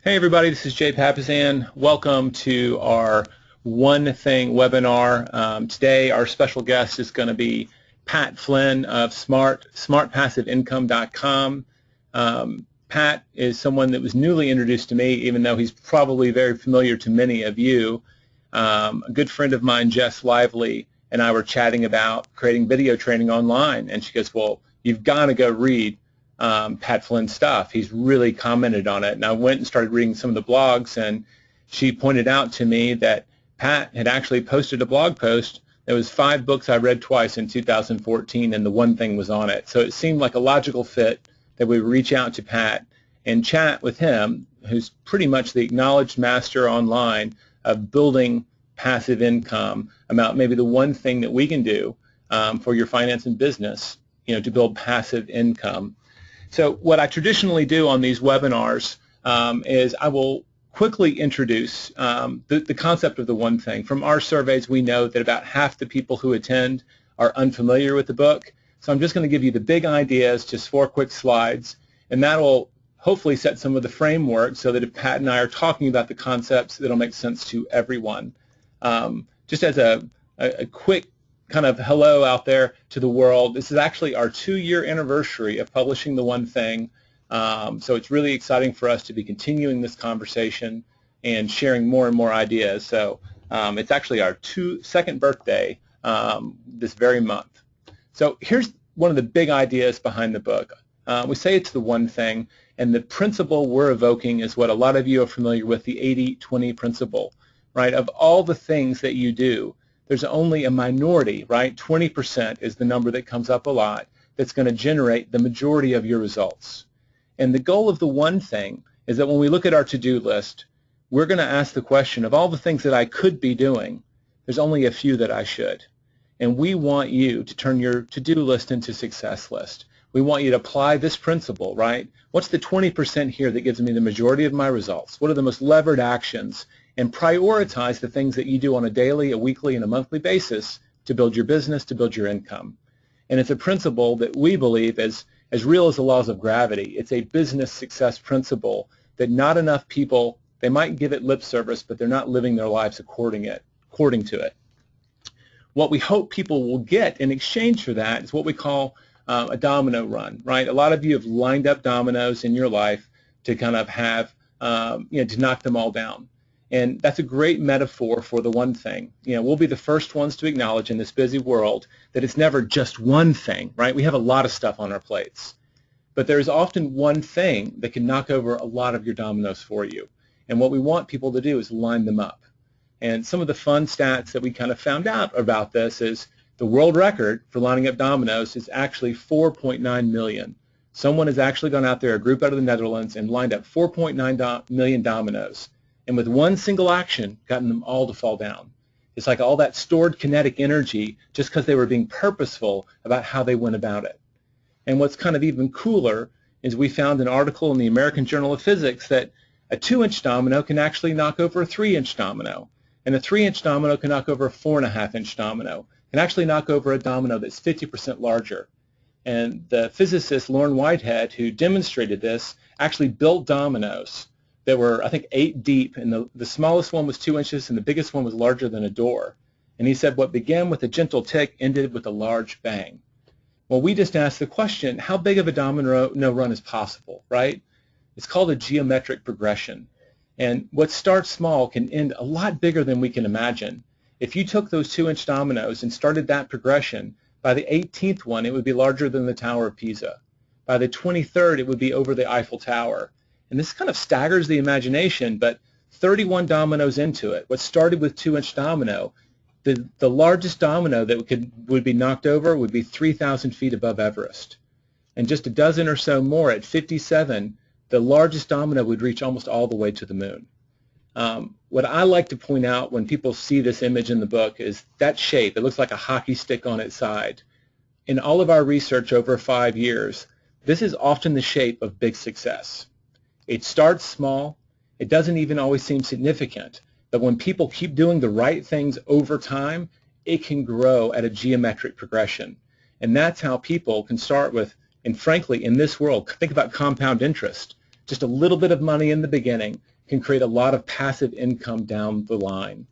Hey everybody, this is Jay Papasan. Welcome to our One Thing webinar. Today our special guest is going to be Pat Flynn of smartpassiveincome.com. Pat is someone that was newly introduced to me, even though he's probably very familiar to many of you. A good friend of mine, Jess Lively, and I were chatting about creating video training online, and she goes, well, you've got to go read Pat Flynn's stuff. He's really commented on it. And I went and started reading some of the blogs, and she pointed out to me that Pat had actually posted a blog post that was 5 books I read twice in 2014, and the One Thing was on it. So it seemed like a logical fit that we reach out to Pat and chat with him, who's pretty much the acknowledged master online of building passive income, about maybe the one thing that we can do for your finance and business, to build passive income. So what I traditionally do on these webinars is I will quickly introduce the concept of the one thing. From our surveys, we know that about half the people who attend are unfamiliar with the book. So I'm just going to give you the big ideas, just 4 quick slides, and that will hopefully set some of the framework so that if Pat and I are talking about the concepts, that'll make sense to everyone. Just as a quick kind of hello out there to the world. This is actually our 2-year anniversary of publishing The One Thing, so it's really exciting for us to be continuing this conversation and sharing more and more ideas. So it's actually our second birthday this very month. So here's one of the big ideas behind the book. We say it's the one thing, and the principle we're evoking is what a lot of you are familiar with, the 80-20 principle, right? Of all the things that you do, there's only a minority, right? 20% is the number that comes up a lot that's going to generate the majority of your results. And the goal of the one thing is that when we look at our to-do list, we're going to ask the question of all the things that I could be doing, there's only a few that I should. And we want you to turn your to-do list into success list. We want you to apply this principle, right? What's the 20% here that gives me the majority of my results? What are the most levered actions? And prioritize the things that you do on a daily, a weekly, and a monthly basis to build your business, to build your income. And it's a principle that we believe is as real as the laws of gravity. It's a business success principle that not enough people, they might give it lip service, but they're not living their lives according to it. What we hope people will get in exchange for that is what we call a domino run, right? A lot of you have lined up dominoes in your life to kind of have, to knock them all down. And that's a great metaphor for the one thing. We'll be the first ones to acknowledge in this busy world that it's never just one thing, right? We have a lot of stuff on our plates. But there's often one thing that can knock over a lot of your dominoes for you. And what we want people to do is line them up. And some of the fun stats that we kind of found out about this is the world record for lining up dominoes is actually 4.9 million. Someone has actually gone out there, a group out of the Netherlands, and lined up 4.9 million dominoes. And with one single action, gotten them all to fall down. It's like all that stored kinetic energy just because they were being purposeful about how they went about it. And what's kind of even cooler is we found an article in the American Journal of Physics that a 2-inch domino can actually knock over a 3-inch domino. And a 3-inch domino can knock over a 4.5-inch domino. Can actually knock over a domino that's 50% larger. And the physicist Lauren Whitehead, who demonstrated this, actually built dominoes that were, I think, 8 deep, and the smallest one was 2 inches, and the biggest one was larger than a door. And he said what began with a gentle tick ended with a large bang. Well, we just asked the question, how big of a domino run is possible, right? It's called a geometric progression. And what starts small can end a lot bigger than we can imagine. If you took those 2-inch dominoes and started that progression, by the 18th one, it would be larger than the Tower of Pisa. By the 23rd, it would be over the Eiffel Tower. And this kind of staggers the imagination, but 31 dominoes into it, what started with 2-inch domino, the largest domino that would be knocked over would be 3,000 feet above Everest. And just a dozen or so more at 57, the largest domino would reach almost all the way to the moon. What I like to point out when people see this image in the book is that shape. It looks like a hockey stick on its side. In all of our research over 5 years, this is often the shape of big success. It starts small. It doesn't even always seem significant. But when people keep doing the right things over time, it can grow at a geometric progression. And that's how people can start with, and frankly, in this world, think about compound interest. just a little bit of money in the beginning can create a lot of passive income down the line.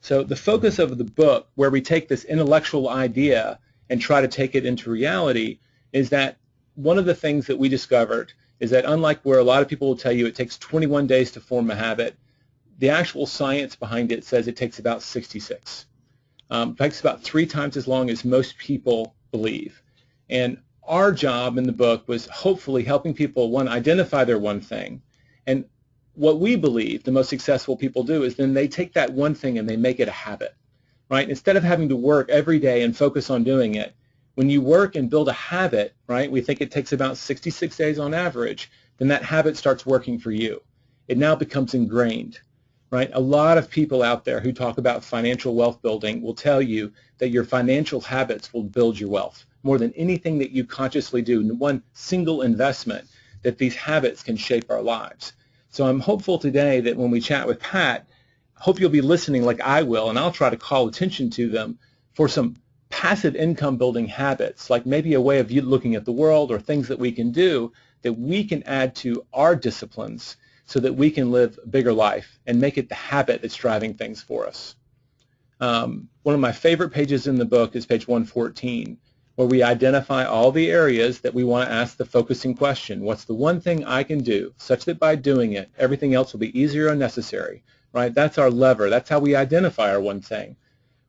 So the focus of the book, where we take this intellectual idea and try to take it into reality, is that one of the things that we discovered is that unlike where a lot of people will tell you it takes 21 days to form a habit, the actual science behind it says it takes about 66. It takes about 3 times as long as most people believe. And our job in the book was hopefully helping people, one, identify their one thing. And what we believe the most successful people do is then they take that one thing and they make it a habit, right? Instead of having to work every day and focus on doing it, when you work and build a habit, right, we think it takes about 66 days on average, then that habit starts working for you. It now becomes ingrained, right? A lot of people out there who talk about financial wealth building will tell you that your financial habits will build your wealth more than anything that you consciously do. One single investment, that these habits can shape our lives. So I'm hopeful today that when we chat with Pat, I hope you'll be listening like I will, and I'll try to call attention to them for some passive income building habits, like maybe a way of you looking at the world or things that we can do that we can add to our disciplines so that we can live a bigger life and make it the habit that's driving things for us. One of my favorite pages in the book is page 114, where we identify all the areas that we want to ask the focusing question. What's the one thing I can do such that by doing it, everything else will be easier and necessary, right? That's our lever. That's how we identify our one thing.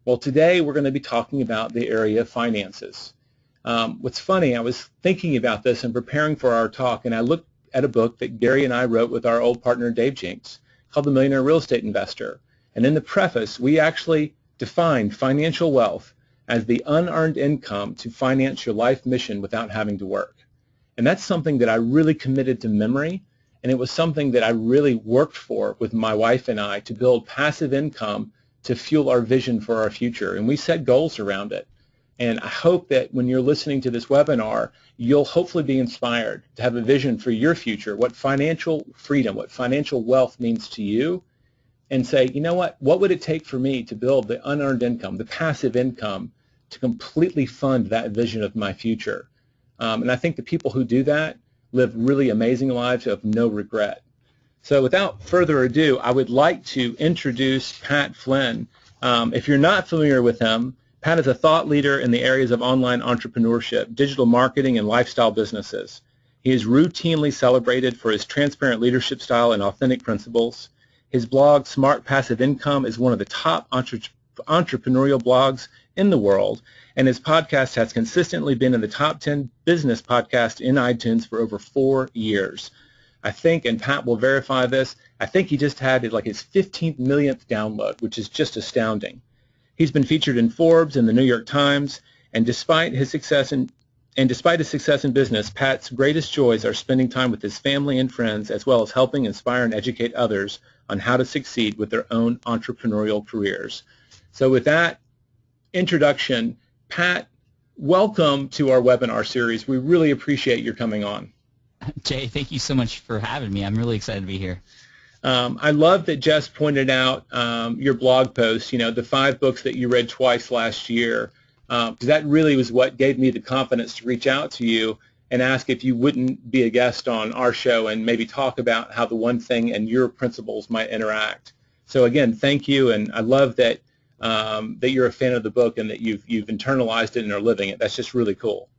Well, today we're going to be talking about the area of finances. What's funny, I was thinking about this and preparing for our talk, and I looked at a book that Gary and I wrote with our old partner Dave Jinks called The Millionaire Real Estate Investor. And in the preface, we actually defined financial wealth as the unearned income to finance your life mission without having to work. And that's something that I really committed to memory, and it was something that I really worked for with my wife and I to build passive income to fuel our vision for our future. And we set goals around it. And I hope that when you're listening to this webinar, you'll hopefully be inspired to have a vision for your future, what financial freedom, what financial wealth means to you, and say, you know what would it take for me to build the unearned income, the passive income, to completely fund that vision of my future? And I think the people who do that live really amazing lives of no regret. So without further ado, I would like to introduce Pat Flynn. If you're not familiar with him, Pat is a thought leader in the areas of online entrepreneurship, digital marketing, and lifestyle businesses. He is routinely celebrated for his transparent leadership style and authentic principles. His blog, Smart Passive Income, is one of the top entrepreneurial blogs in the world, and his podcast has consistently been in the top 10 business podcasts in iTunes for over 4 years. I think, and Pat will verify this, I think he just had like his 15th millionth download, which is just astounding. He's been featured in Forbes and the New York Times, and despite his success in business, Pat's greatest joys are spending time with his family and friends, as well as helping inspire and educate others on how to succeed with their own entrepreneurial careers. So with that introduction, Pat, welcome to our webinar series. We really appreciate your coming on. Jay, thank you so much for having me. I'm really excited to be here. I love that Jess pointed out your blog post, the 5 books that you read twice last year, because that really was what gave me the confidence to reach out to you and ask if you wouldn't be a guest on our show and maybe talk about how the one thing and your principles might interact. So again, thank you, and I love that that you're a fan of the book and that you've internalized it and are living it. That's just really cool.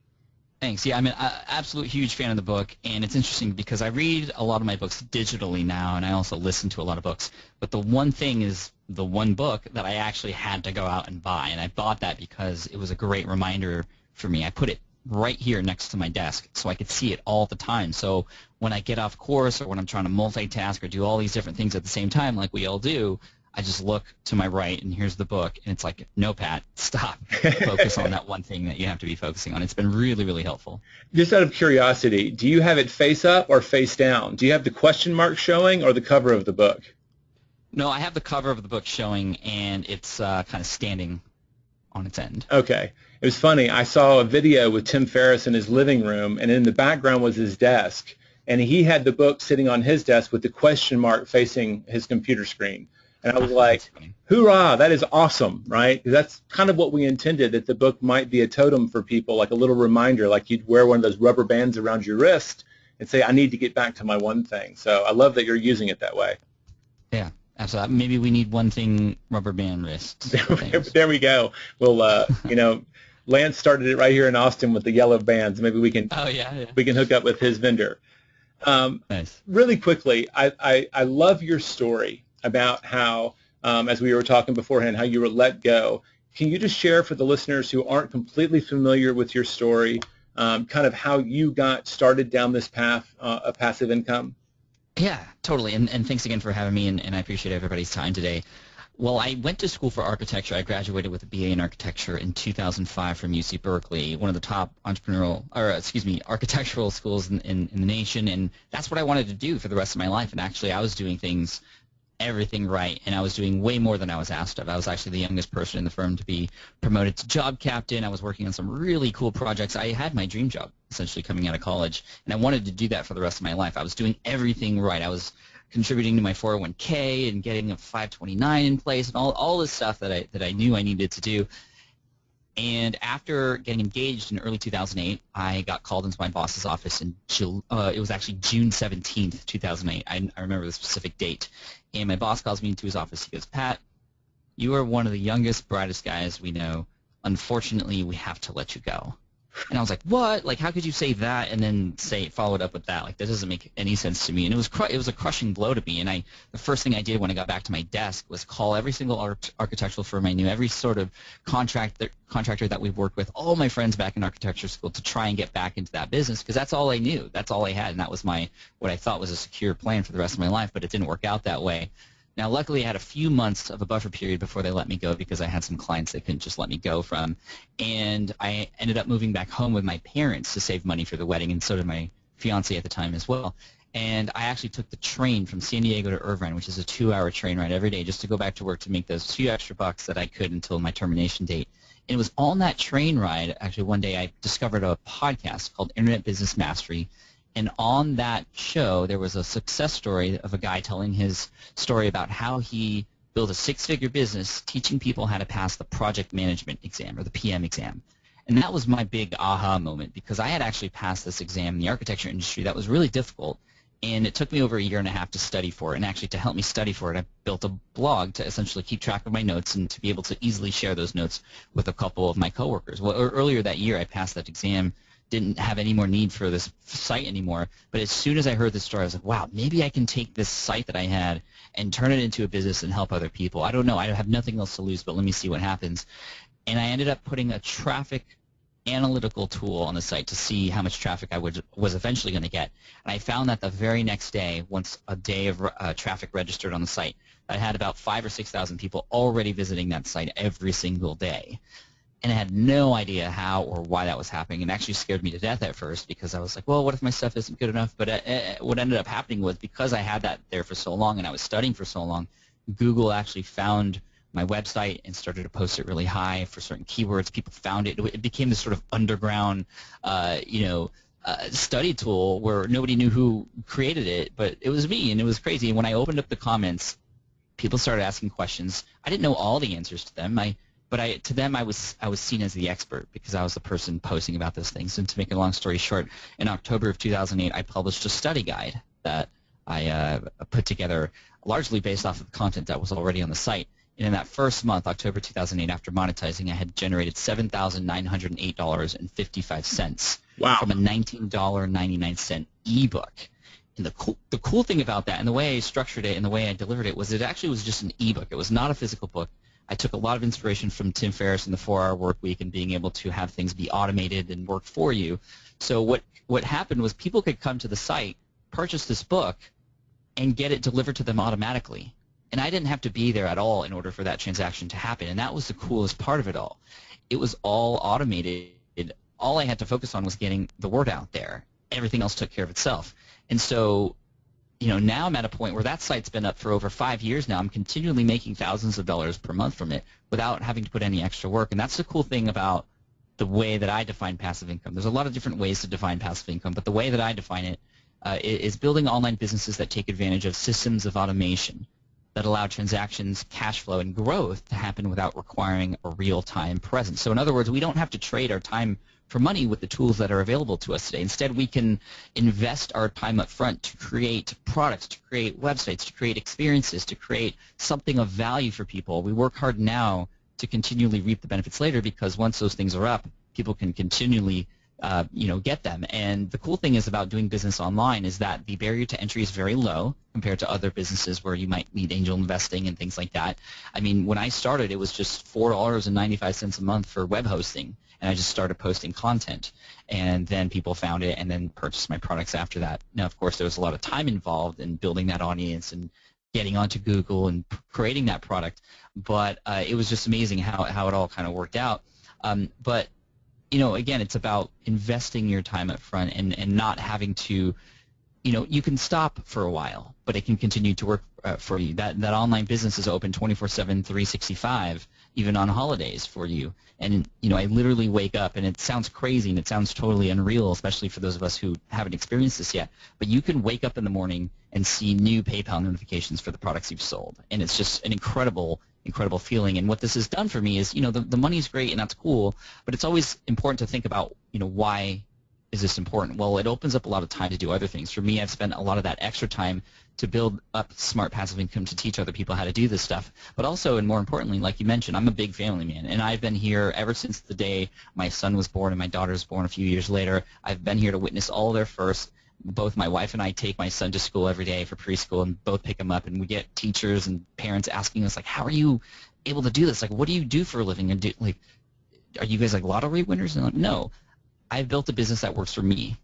Thanks. Yeah, I'm an absolute huge fan of the book, and it's interesting because I read a lot of my books digitally now, and I also listen to a lot of books. But the one thing is the one book that I actually had to go out and buy, and I bought that because it was a great reminder for me. I put it right here next to my desk so I could see it all the time. So when I get off course or when I'm trying to multitask or do all these different things at the same time like we all do, I just look to my right, and here's the book, and it's like, no, Pat, stop. Focus on that one thing that you have to be focusing on. It's been really, really helpful. Just out of curiosity, do you have it face up or face down? Do you have the question mark showing or the cover of the book? No, I have the cover of the book showing, and it's kind of standing on its end. Okay. It was funny. I saw a video with Tim Ferriss in his living room, and in the background was his desk, and he had the book sitting on his desk with the question mark facing his computer screen. And I was like, hoorah, that is awesome, right? Because that's kind of what we intended, that the book might be a totem for people, like a little reminder, like you'd wear one of those rubber bands around your wrist and say, I need to get back to my one thing. So I love that you're using it that way. Yeah, absolutely. Maybe we need one thing, rubber band wrists. There we go. Well, Lance started it right here in Austin with the yellow bands. Maybe we can we can hook up with his vendor. Nice. Really quickly, I love your story about how, as we were talking beforehand, how you were let go. Can you just share for the listeners who aren't completely familiar with your story, kind of how you got started down this path of passive income? Yeah, totally. And thanks again for having me, and I appreciate everybody's time today. Well, I went to school for architecture. I graduated with a BA in architecture in 2005 from UC Berkeley, one of the top architectural schools in the nation, and that's what I wanted to do for the rest of my life. And actually, I was doing everything right, and I was doing way more than I was asked of. I was actually the youngest person in the firm to be promoted to job captain. I was working on some really cool projects. I had my dream job, essentially, coming out of college, and I wanted to do that for the rest of my life. I was doing everything right. I was contributing to my 401k and getting a 529 in place and all this stuff that I knew I needed to do. And after getting engaged in early 2008, I got called into my boss's office it was actually June 17th, 2008. I remember the specific date. And my boss calls me into his office. He goes, Pat, you are one of the youngest, brightest guys we know. Unfortunately, we have to let you go. And I was like, what? Like, how could you say that and then follow it up with that? Like, that doesn't make any sense to me. And it was a crushing blow to me. And the first thing I did when I got back to my desk was call every single architectural firm I knew, every sort of contractor that we've worked with, all my friends back in architecture school, to try and get back into that business, because that's all I knew. That's all I had, and that was what I thought was a secure plan for the rest of my life, but it didn't work out that way. Now, luckily, I had a few months of a buffer period before they let me go, because I had some clients they couldn't just let me go from. And I ended up moving back home with my parents to save money for the wedding, and so did my fiance at the time as well. And I actually took the train from San Diego to Irvine, which is a 2-hour train ride every day, just to go back to work to make those few extra bucks that I could until my termination date. And it was on that train ride, actually, one day I discovered a podcast called Internet Business Mastery. And on that show, there was a success story of a guy telling his story about how he built a 6-figure business teaching people how to pass the project management exam, or the PM exam. And that was my big aha moment, because I had actually passed this exam in the architecture industry that was really difficult. And it took me over a year and a half to study for it. And actually, to help me study for it, I built a blog to essentially keep track of my notes and to be able to easily share those notes with a couple of my coworkers. Well, earlier that year, I passed that exam, didn't have any more need for this site anymore. But as soon as I heard this story, I was like, wow, maybe I can take this site that I had and turn it into a business and help other people. I don't know. I have nothing else to lose, but let me see what happens. And I ended up putting a traffic analytical tool on the site to see how much traffic I was eventually going to get. And I found that the very next day, once a day of traffic registered on the site, I had about 5,000 or 6,000 people already visiting that site every single day. And I had no idea how or why that was happening. It actually scared me to death at first, because I was like, well, what if my stuff isn't good enough? But what ended up happening was, because I had that there for so long and I was studying for so long, Google actually found my website and started to post it really high for certain keywords. People found it. It became this sort of underground, study tool where nobody knew who created it, but it was me, and it was crazy. And when I opened up the comments, people started asking questions. I didn't know all the answers to them. To them, I was seen as the expert, because I was the person posting about those things. And to make a long story short, in October of 2008, I published a study guide that I put together largely based off of the content that was already on the site. And in that first month, October 2008, after monetizing, I had generated $7,908.55 from a $19.99 ebook. And the cool thing about that, and the way I structured it and the way I delivered it, was it actually was just an ebook. It was not a physical book. I took a lot of inspiration from Tim Ferriss and the 4-Hour Work Week and being able to have things be automated and work for you. So what happened was, people could come to the site, purchase this book, and get it delivered to them automatically. And I didn't have to be there at all in order for that transaction to happen. And that was the coolest part of it all. It was all automated. All I had to focus on was getting the word out there. Everything else took care of itself. And so, now I'm at a point where that site's been up for over 5 years now. I'm continually making thousands of dollars per month from it without having to put any extra work. And that's the cool thing about the way that I define passive income. There's a lot of different ways to define passive income, but the way that I define it is building online businesses that take advantage of systems of automation that allow transactions, cash flow, and growth to happen without requiring a real-time presence. So in other words, we don't have to trade our time for money with the tools that are available to us today. Instead, we can invest our time up front to create products, to create websites, to create experiences, to create something of value for people. We work hard now to continually reap the benefits later, because once those things are up, people can continually get them. And the cool thing is about doing business online is that the barrier to entry is very low compared to other businesses where you might need angel investing and things like that. I mean, when I started, it was just $4.95 a month for web hosting, and I just started posting content. And then people found it and then purchased my products after that. Now, of course, there was a lot of time involved in building that audience and getting onto Google and creating that product, but it was just amazing how it all kind of worked out. But again, it's about investing your time up front and not having to, you can stop for a while, but it can continue to work for you. That online business is open 24/7, 365, even on holidays for you. And, I literally wake up, and it sounds crazy and it sounds totally unreal, especially for those of us who haven't experienced this yet, but you can wake up in the morning and see new PayPal notifications for the products you've sold. And it's just an incredible feeling. And what this has done for me is, the money's great and that's cool, but it's always important to think about, why is this important? Well, it opens up a lot of time to do other things. For me, I've spent a lot of that extra time to build up smart passive income to teach other people how to do this stuff. But also, and more importantly, like you mentioned, I'm a big family man, and I've been here ever since the day my son was born and my daughter was born a few years later. I've been here to witness all their firsts. Both my wife and I take my son to school every day for preschool and both pick him up, and we get teachers and parents asking us, like, how are you able to do this? Like, what do you do for a living? And are you guys like lottery winners? And I'm like, no, I've built a business that works for me.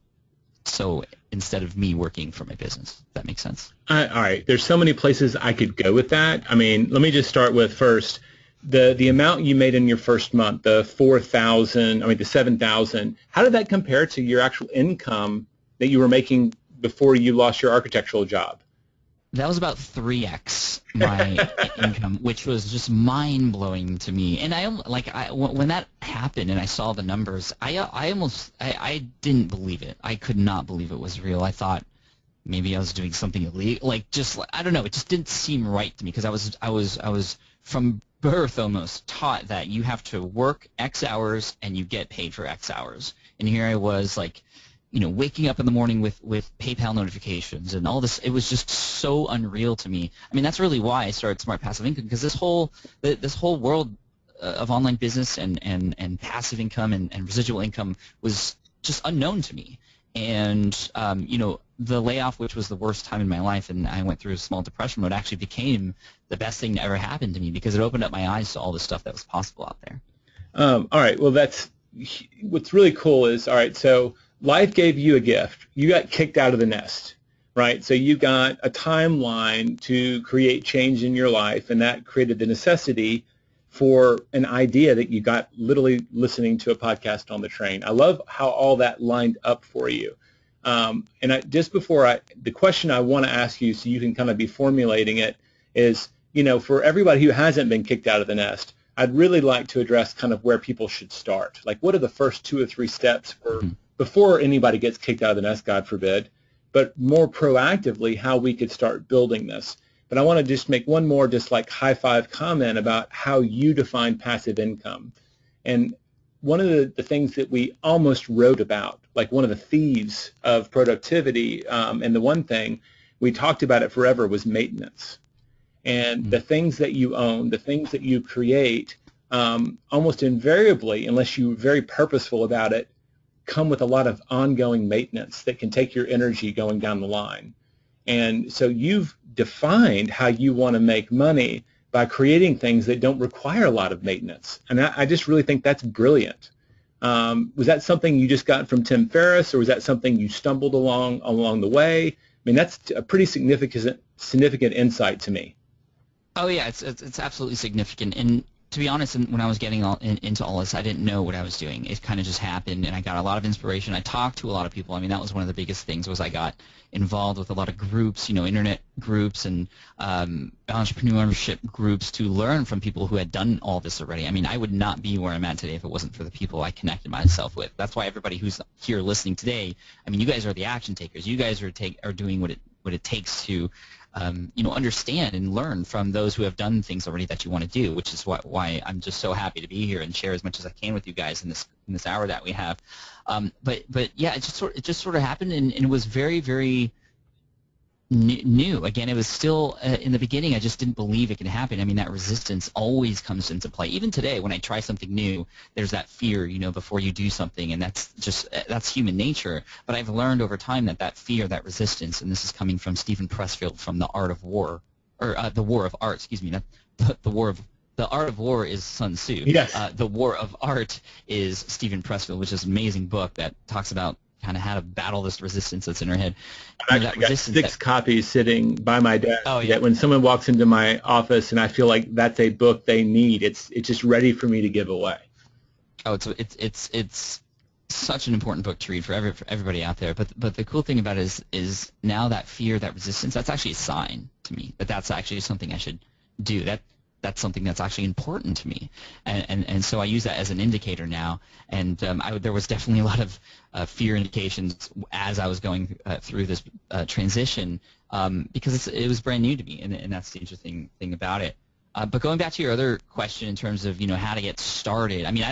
So instead of me working for my business, if that makes sense. All right. There's so many places I could go with that. I mean, let me just start with first the amount you made in your first month, the $7,000. How did that compare to your actual income that you were making before you lost your architectural job? That was about 3x my income, which was just mind-blowing to me. And when that happened and I saw the numbers, I didn't believe it. I could not believe it was real. I thought maybe I was doing something illegal. I don't know. It just didn't seem right to me, because I was from birth almost taught that you have to work X hours and you get paid for X hours. And here I was waking up in the morning with PayPal notifications and all this. It was just so unreal to me. I mean, that's really why I started Smart Passive Income, because this whole world of online business and passive income and residual income was just unknown to me. And the layoff, which was the worst time in my life, and I went through a small depression mode, actually became the best thing to ever happen to me, because it opened up my eyes to all the stuff that was possible out there. All right. Well, what's really cool is, all right, so life gave you a gift. You got kicked out of the nest, right? So you got a timeline to create change in your life, and that created the necessity for an idea that you got literally listening to a podcast on the train. I love how all that lined up for you. And the question I want to ask you, so you can kind of be formulating it, is, for everybody who hasn't been kicked out of the nest, I'd really like to address kind of where people should start. Like, what are the first 2 or 3 steps before anybody gets kicked out of the nest, God forbid, but more proactively how we could start building this. But I want to just make one more high five comment about how you define passive income. And one of the things that we almost wrote about, like one of the thieves of productivity, and the one thing we talked about it forever, was maintenance. And the things that you own, the things that you create, almost invariably, unless you're very purposeful about it, come with a lot of ongoing maintenance that can take your energy going down the line. And so you've defined how you want to make money by creating things that don't require a lot of maintenance. And I just really think that's brilliant. Was that something you just got from Tim Ferriss, or was that something you stumbled along the way? I mean, that's a pretty significant insight to me. Oh yeah, it's absolutely significant. And to be honest, when I was getting into all this, I didn't know what I was doing. It kind of just happened, and I got a lot of inspiration. I talked to a lot of people. I mean, that was one of the biggest things, was I got involved with a lot of groups, internet groups and entrepreneurship groups, to learn from people who had done all this already. I mean, I would not be where I'm at today if it wasn't for the people I connected myself with. That's why everybody who's here listening today, I mean, you guys are the action takers. You guys are doing what it takes to understand and learn from those who have done things already that you want to do, which is why I'm just so happy to be here and share as much as I can with you guys in this hour that we have. But yeah, it just sort of happened, and it was very, very new. Again, it was still in the beginning. I just didn't believe it could happen. I mean, that resistance always comes into play. Even today, when I try something new, there's that fear, before you do something, and that's human nature. But I've learned over time that fear, that resistance, and this is coming from Stephen Pressfield from The Art of War, or The War of Art. Excuse me, not The Art of War is Sun Tzu. Yes. The War of Art is Stephen Pressfield, which is an amazing book that talks about kind of how to battle this resistance that's in our head. I've actually got 6 copies sitting by my desk. Oh, yeah. That when someone walks into my office and I feel like that's a book they need, it's just ready for me to give away. Oh, it's such an important book to read for everybody out there. But the cool thing about it is now that fear, that resistance, that's actually a sign to me that that's actually something I should do. That's something that's actually important to me, and so I use that as an indicator now. And there was definitely a lot of fear indications as I was going through this transition because it was brand new to me, and that's the interesting thing about it. But going back to your other question in terms of how to get started, I mean,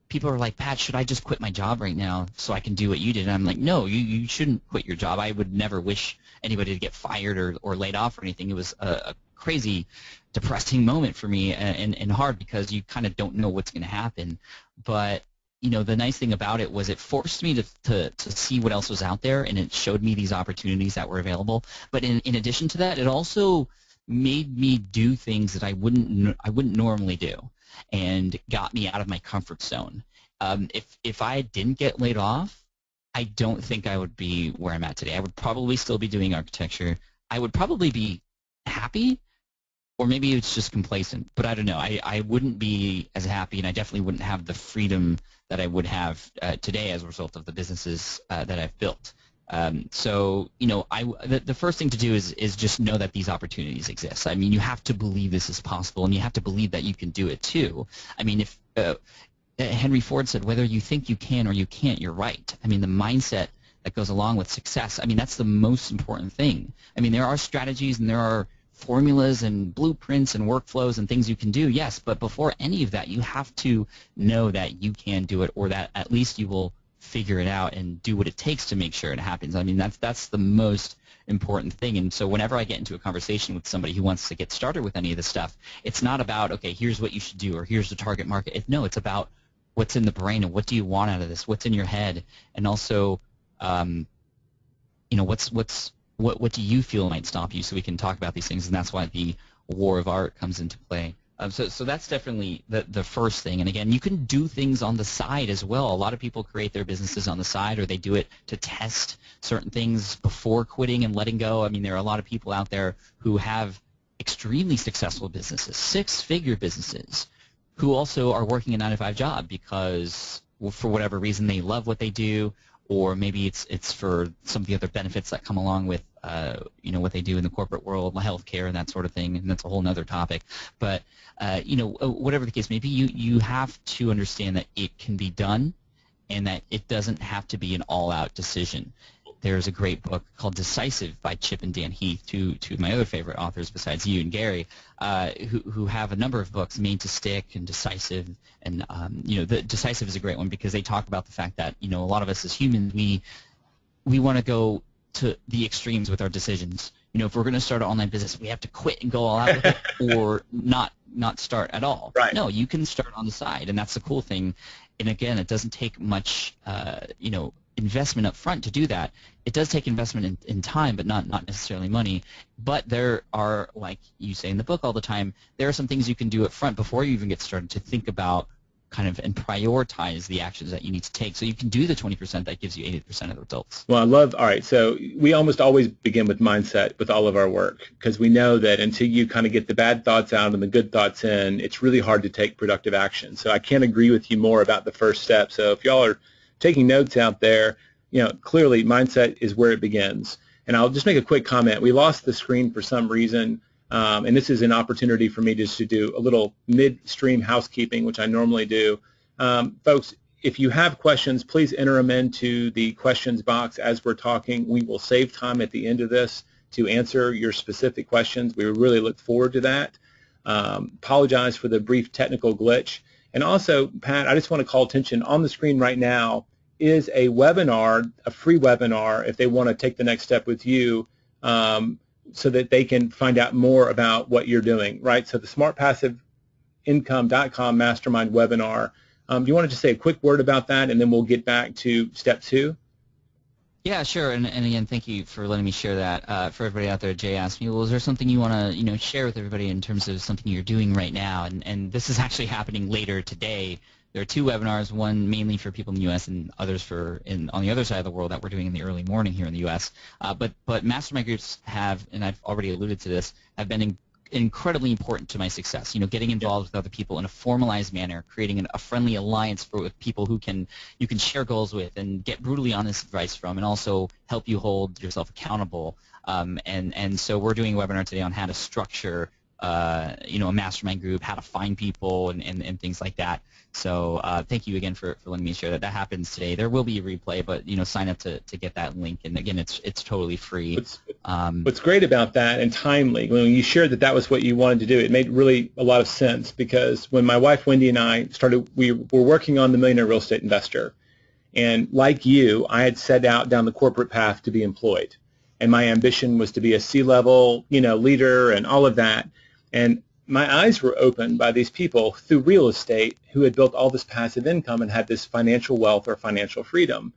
people are like, Pat, should I just quit my job right now so I can do what you did? And I'm like, no, you shouldn't quit your job. I would never wish anybody to get fired or laid off or anything. It was a crazy, depressing moment for me and hard because you kind of don't know what's going to happen. But the nice thing about it was it forced me to see what else was out there, and it showed me these opportunities that were available. But in addition to that, it also made me do things that I wouldn't normally do, and got me out of my comfort zone. If I didn't get laid off, I don't think I would be where I'm at today. I would probably still be doing architecture. I would probably be happy, or maybe it's just complacent, but I don't know. I wouldn't be as happy, and I definitely wouldn't have the freedom that I would have today as a result of the businesses that I've built. So the first thing to do is just know that these opportunities exist. I mean, you have to believe this is possible, and you have to believe that you can do it too. I mean, if Henry Ford said, whether you think you can or you can't, you're right. I mean, the mindset that goes along with success, I mean, that's the most important thing. I mean, there are strategies and there are formulas and blueprints and workflows and things you can do, yes, but before any of that, you have to know that you can do it, or that at least you will figure it out and do what it takes to make sure it happens. I mean, that's the most important thing. And so whenever I get into a conversation with somebody who wants to get started with any of this stuff, it's not about, okay, here's what you should do or here's the target market. No, it's about what's in the brain and what do you want out of this, what's in your head, and also what do you feel might stop you, so we can talk about these things, and that's why the War of Art comes into play. So that's definitely the first thing. And again, you can do things on the side as well. A lot of people create their businesses on the side, or they do it to test certain things before quitting and letting go. I mean, there are a lot of people out there who have extremely successful businesses, 6-figure businesses, who also are working a 9-to-5 job because, well, for whatever reason, they love what they do, or maybe it's for some of the other benefits that come along with what they do in the corporate world, healthcare and that sort of thing, and that's a whole other topic. But whatever the case may be, you have to understand that it can be done, and that it doesn't have to be an all-out decision. There's a great book called Decisive by Chip and Dan Heath, two of my other favorite authors besides you and Gary, who have a number of books, Made to Stick and Decisive. And the Decisive is a great one because they talk about the fact that a lot of us as humans, we want to go to the extremes with our decisions. If we're going to start an online business, we have to quit and go all out with it, or not start at all. Right. No, you can start on the side, and that's the cool thing. And again, it doesn't take much investment up front to do that. It does take investment in time, but not necessarily money. But there are, like you say in the book all the time, there are some things you can do up front before you even get started to think about and prioritize the actions that you need to take, so you can do the 20% that gives you 80% of the results. Well, all right, so we almost always begin with mindset with all of our work, because we know that until you kind of get the bad thoughts out and the good thoughts in, it's really hard to take productive action. So I can't agree with you more about the first step. So if y'all are taking notes out there, clearly mindset is where it begins. And I'll just make a quick comment. We lost the screen for some reason. And this is an opportunity for me just to do a little midstream housekeeping, which I normally do. Folks, if you have questions, please enter them into the questions box as we're talking. We will save time at the end of this to answer your specific questions. We really look forward to that. Apologize for the brief technical glitch. And also, Pat, I just want to call attention on the screen right now is a webinar, a free webinar, if they want to take the next step with you, so that they can find out more about what you're doing, right? So the smartpassiveincome.com mastermind webinar. Do you want to just say a quick word about that, and then we'll get back to step 2? Yeah, sure. And again, thank you for letting me share that. For everybody out there, Jay asked me, well, is there something you want to share with everybody in terms of something you're doing right now? And this is actually happening later today. There are 2 webinars, one mainly for people in the U.S. and others on the other side of the world that we're doing in the early morning here in the U.S. But mastermind groups have, and I've already alluded to this, have been incredibly important to my success. Getting involved with other people in a formalized manner, creating a friendly alliance with people who you can share goals with and get brutally honest advice from, and also help you hold yourself accountable. And so we're doing a webinar today on how to structure a mastermind group, how to find people, and things like that. So thank you again for letting me share that. That happens today. There will be a replay, but sign up to get that link. And again, it's totally free. What's great about that, and timely, when you shared that was what you wanted to do, it made really a lot of sense, because when my wife Wendy and I started, we were working on the Millionaire Real Estate Investor. And like you, I had set out down the corporate path to be employed. And my ambition was to be a C-level, leader and all of that. And my eyes were opened by these people through real estate who had built all this passive income and had this financial wealth or financial freedom.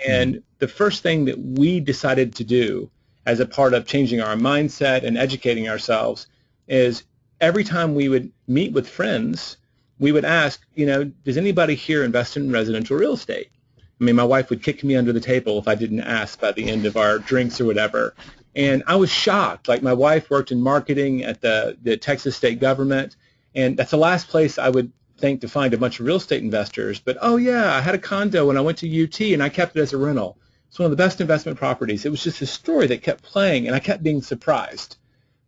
And the first thing that we decided to do as a part of changing our mindset and educating ourselves is every time we would meet with friends, we would ask, does anybody here invest in residential real estate? I mean, my wife would kick me under the table if I didn't ask by the end of our drinks or whatever. And I was shocked. Like, my wife worked in marketing at the Texas state government, and that's the last place I would think to find a bunch of real estate investors. But, oh, yeah, I had a condo when I went to UT, and I kept it as a rental. It's one of the best investment properties. It was just a story that kept playing, and I kept being surprised.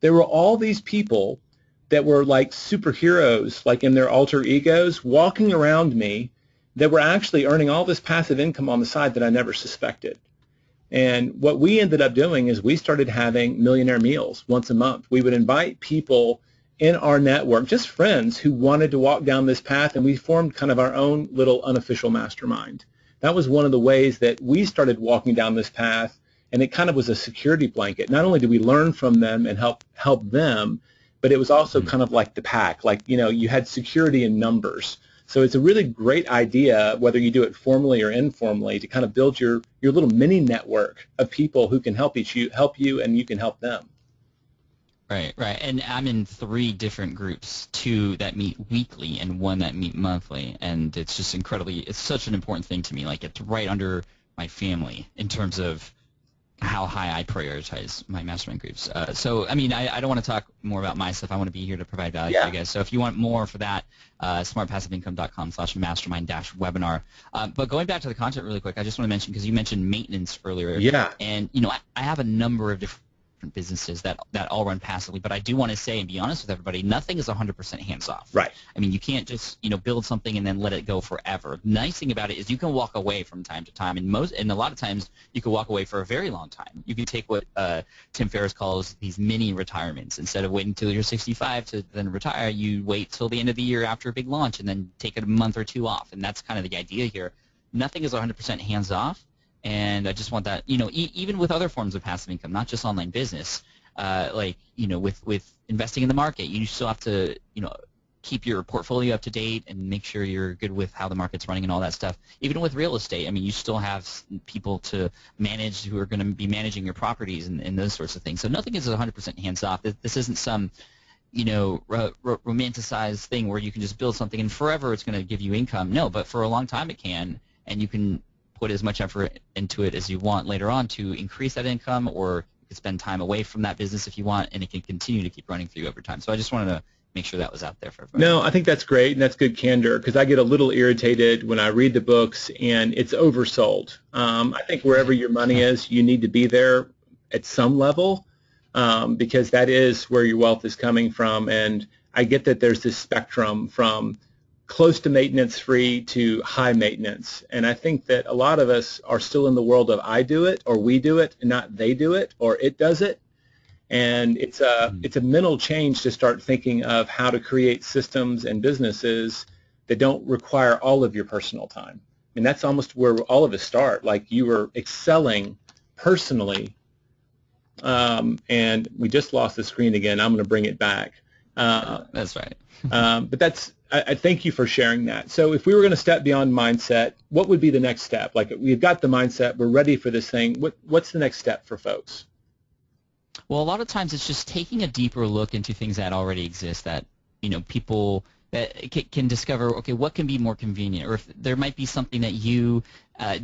There were all these people that were like superheroes, like in their alter egos, walking around me that were actually earning all this passive income on the side that I never suspected. And what we ended up doing is we started having millionaire meals once a month. We would invite people in our network, just friends who wanted to walk down this path, and we formed kind of our own little unofficial mastermind. That was one of the ways that we started walking down this path, and it kind of was a security blanket. Not only did we learn from them and help them, but it was also kind of like the pack. Like, you had security in numbers. So it's a really great idea, whether you do it formally or informally, to kind of build your little mini network of people who can help you, and you can help them. Right. And I'm in 3 different groups, 2 that meet weekly and 1 that meet monthly. And it's just it's such an important thing to me. Like, it's right under my family in terms of how high I prioritize my mastermind groups. So, I mean, I don't want to talk more about my stuff. I want to be here to provide value for you guys. So if you want more for that, smartpassiveincome.com/mastermind-webinar. But going back to the content really quick, I just want to mention, because you mentioned maintenance earlier. Yeah. And, I have a number of different businesses that all run passively, but I do want to say and be honest with everybody, nothing is 100% hands-off. Right. I mean, you can't just build something and then let it go forever. The nice thing about it is you can walk away from time to time, and a lot of times you can walk away for a very long time. You can take what Tim Ferriss calls these mini retirements. Instead of waiting until you're 65 to then retire, you wait till the end of the year after a big launch and then take a month or 2 off, and that's kind of the idea here. Nothing is 100% hands-off. And I just want that, even with other forms of passive income, not just online business, with investing in the market, you still have to, keep your portfolio up to date and make sure you're good with how the market's running and all that stuff. Even with real estate, I mean, you still have people to manage who are going to be managing your properties and those sorts of things. So nothing is 100% hands-off. This isn't some, romanticized thing where you can just build something and forever it's going to give you income. No, but for a long time it can, and you can put as much effort into it as you want later on to increase that income, or you can spend time away from that business if you want, and it can continue to keep running for you over time. So I just wanted to make sure that was out there for everybody. No, I think that's great, and that's good candor, because I get a little irritated when I read the books and it's oversold. I think wherever your money is, you need to be there at some level, because that is where your wealth is coming from. And I get that there's this spectrum from close to maintenance free to high maintenance. And I think that a lot of us are still in the world of I do it or we do it and not they do it or it does it. And it's a mental change to start thinking of how to create systems and businesses that don't require all of your personal time. I mean, that's almost where all of us start. Like, you were excelling personally, and we just lost the screen again. I'm going to bring it back. That's right. But I thank you for sharing that. So if we were going to step beyond mindset, what would be the next step? Like, we've got the mindset, we're ready for this thing. What's the next step for folks? Well, a lot of times it's just taking a deeper look into things that already exist that, people that can discover, okay, what can be more convenient, or if there might be something that you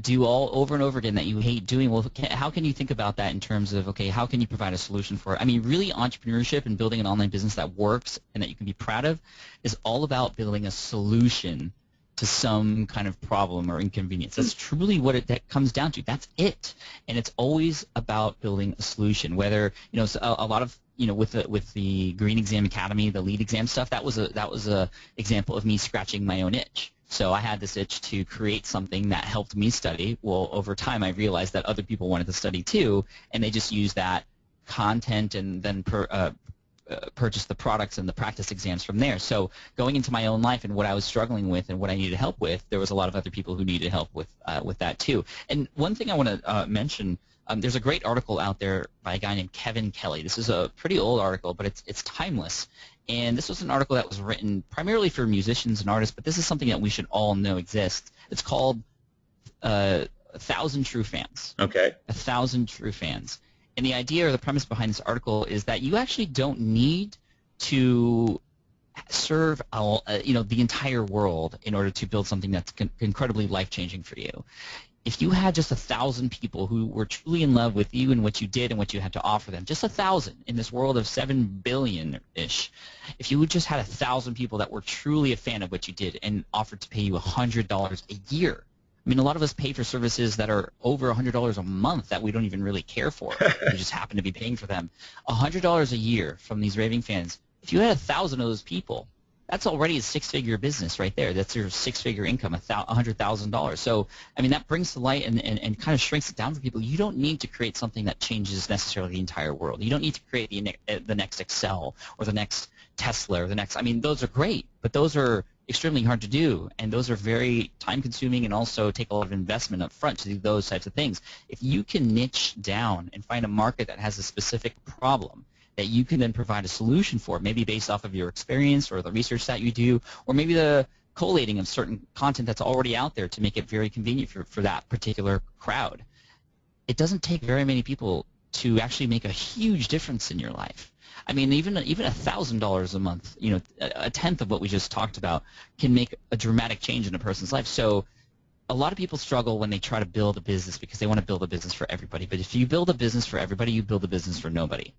do all over and over again that you hate doing. Well, how can you think about that in terms of, okay, how can you provide a solution for it? I mean, really, entrepreneurship and building an online business that works and that you can be proud of is all about building a solution to some kind of problem or inconvenience. That's truly what that comes down to. That's it. And it's always about building a solution. Whether, a lot of, with the Green Exam Academy, the lead exam stuff, that was a example of me scratching my own itch. So I had this itch to create something that helped me study. Well, over time I realized that other people wanted to study too, and they just used that content and then purchase the products and the practice exams from there. So going into my own life and what I was struggling with and what I needed help with, there was a lot of other people who needed help with that too. And one thing I want to mention, there's a great article out there by a guy named Kevin Kelly. This is a pretty old article, but it's timeless. And this was an article that was written primarily for musicians and artists, but this is something that we should all know exists. It's called 1,000 True Fans. Okay. 1,000 True Fans. And the idea or the premise behind this article is that you actually don't need to serve the entire world in order to build something that's incredibly life-changing for you. If you had just 1,000 people who were truly in love with you and what you did and what you had to offer them, just 1,000 in this world of 7 billion-ish, if you just had 1,000 people that were truly a fan of what you did and offered to pay you $100 a year. I mean, a lot of us pay for services that are over $100 a month that we don't even really care for. We just happen to be paying for them. $100 a year from these raving fans. If you had 1,000 of those people, that's already a six-figure business right there. That's your six-figure income, $100,000. So, I mean, that brings to light and kind of shrinks it down for people. You don't need to create something that changes necessarily the entire world. You don't need to create the next Excel or the next Tesla or the next – I mean, those are great, but those are extremely hard to do, and those are very time-consuming and also take a lot of investment up front to do those types of things. If you can niche down and find a market that has a specific problem that you can then provide a solution for, maybe based off of your experience or the research that you do, or maybe the collating of certain content that's already out there to make it very convenient for that particular crowd. It doesn't take very many people to actually make a huge difference in your life. I mean, even $1,000 a month, a tenth of what we just talked about, can make a dramatic change in a person's life. So a lot of people struggle when they try to build a business because they want to build a business for everybody. But if you build a business for everybody, you build a business for nobody.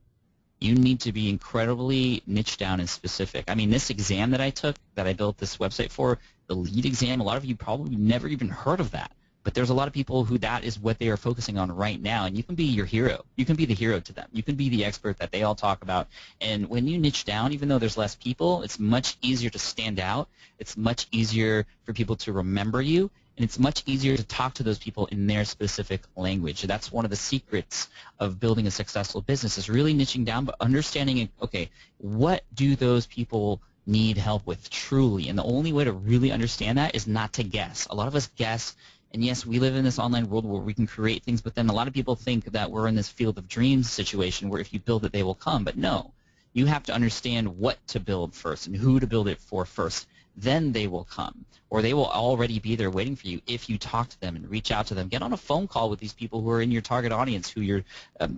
You need to be incredibly niche down and specific. I mean, this exam that I took, that I built this website for, the lead exam, a lot of you probably never even heard of that. But there's a lot of people who that is what they are focusing on right now, and you can be your hero. You can be the hero to them. You can be the expert that they all talk about. And when you niche down, even though there's less people, it's much easier to stand out. It's much easier for people to remember you, and it's much easier to talk to those people in their specific language. And that's one of the secrets of building a successful business, is really niching down, but understanding, okay, what do those people need help with truly? And the only way to really understand that is not to guess. A lot of us guess. And yes, we live in this online world where we can create things, but then a lot of people think that we're in this field of dreams situation where if you build it, they will come. But no, you have to understand what to build first and who to build it for first. Then they will come, or they will already be there waiting for you if you talk to them and reach out to them. Get on a phone call with these people who are in your target audience, who you're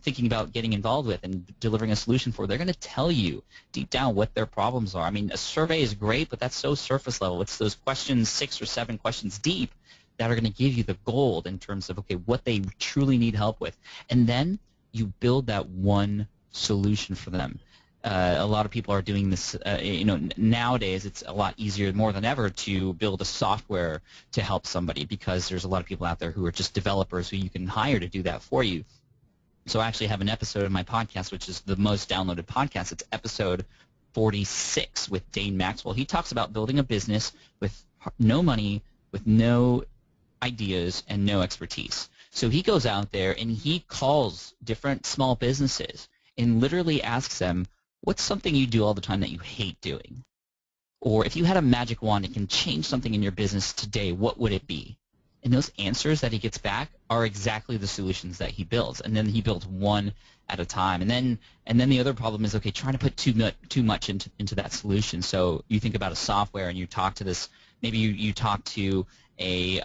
thinking about getting involved with and delivering a solution for. They're going to tell you deep down what their problems are. I mean, a survey is great, but that's so surface level. It's those questions, 6 or 7 questions deep, that are going to give you the gold in terms of, okay, what they truly need help with. And then you build that one solution for them. A lot of people are doing this, nowadays it's a lot easier more than ever to build a software to help somebody, because there's a lot of people out there who are just developers who you can hire to do that for you. So I actually have an episode of my podcast, which is the most downloaded podcast. It's episode 46 with Dane Maxwell. He talks about building a business with no money, with no ideas, and no expertise. So he goes out there and he calls different small businesses and literally asks them, what's something you do all the time that you hate doing? Or if you had a magic wand and can change something in your business today, what would it be? And those answers that he gets back are exactly the solutions that he builds. And then he builds one at a time. And then the other problem is, okay, trying to put too much into that solution. So you think about a software and you talk to this, maybe you talk to a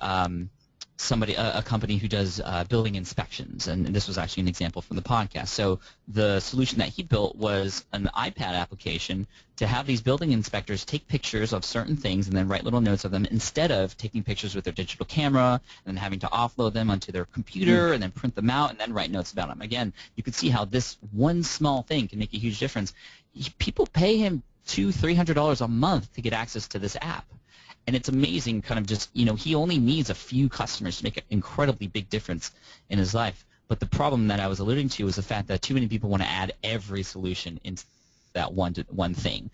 company who does building inspections, and this was actually an example from the podcast. So the solution that he built was an iPad application to have these building inspectors take pictures of certain things and then write little notes of them, instead of taking pictures with their digital camera and then having to offload them onto their computer and then print them out and then write notes about them. Again, you can see how this one small thing can make a huge difference. People pay him $200-300 a month to get access to this app. And it's amazing, kind of just, he only needs a few customers to make an incredibly big difference in his life. But the problem that I was alluding to is the fact that too many people want to add every solution into that one thing.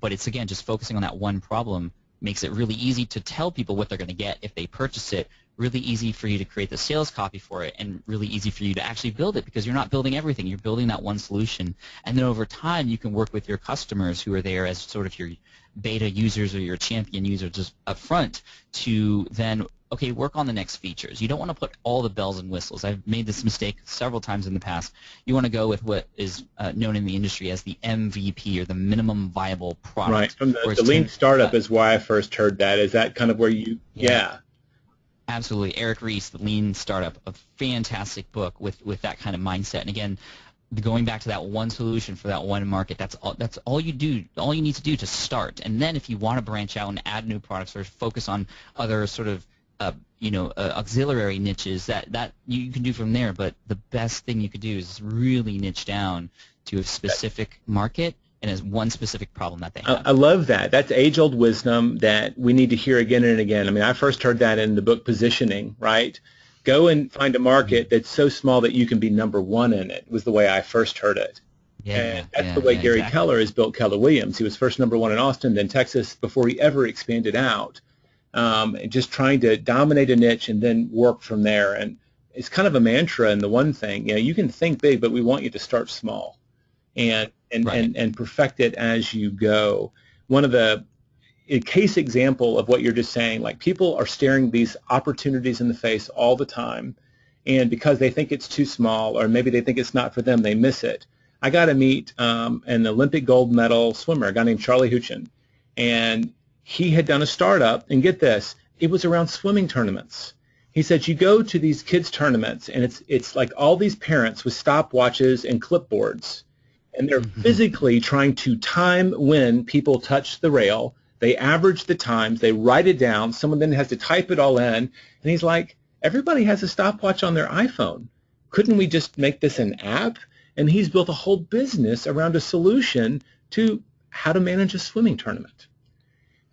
But it's, again, just focusing on that one problem makes it really easy to tell people what they're going to get if they purchase it, really easy for you to create the sales copy for it, and really easy for you to actually build it, because you're not building everything. You're building that one solution. And then over time, you can work with your customers who are there as sort of your beta users or your champion users just up front to then, okay, work on the next features. You don't want to put all the bells and whistles. I've made this mistake several times in the past. You want to go with what is known in the industry as the MVP, or the minimum viable product. Right. From the lean startup is why I first heard that. Is that kind of where you, yeah. Absolutely. Eric Ries, The Lean Startup, a fantastic book with that kind of mindset. And again, going back to that one solution for that one market, that's all you need to do to start. And then if you want to branch out and add new products or focus on other sort of auxiliary niches, that you can do from there. But the best thing you could do is really niche down to a specific market and as one specific problem that they have. I love that. That's age-old wisdom that we need to hear again and again. I mean, I first heard that in the book Positioning, right? Go and find a market that's so small that you can be number one in it, was the way I first heard it. And that's the way Gary Keller has built Keller Williams. He was first number one in Austin, then Texas, before he ever expanded out. Just trying to dominate a niche and then work from there. And it's kind of a mantra in the one thing. You can think big, but we want you to start small and perfect it as you go. One of a case example of what you're just saying, like, people are staring these opportunities in the face all the time, and because they think it's too small, or maybe they think it's not for them, they miss it. I got to meet an Olympic gold medal swimmer, a guy named Charlie Huchin, and he had done a startup, and get this, it was around swimming tournaments. He said, you go to these kids' tournaments, and it's like all these parents with stopwatches and clipboards, and they're physically trying to time when people touch the rail. They average the times, they write it down, someone then has to type it all in, and he's like, everybody has a stopwatch on their iPhone. Couldn't we just make this an app? And he's built a whole business around a solution to how to manage a swimming tournament.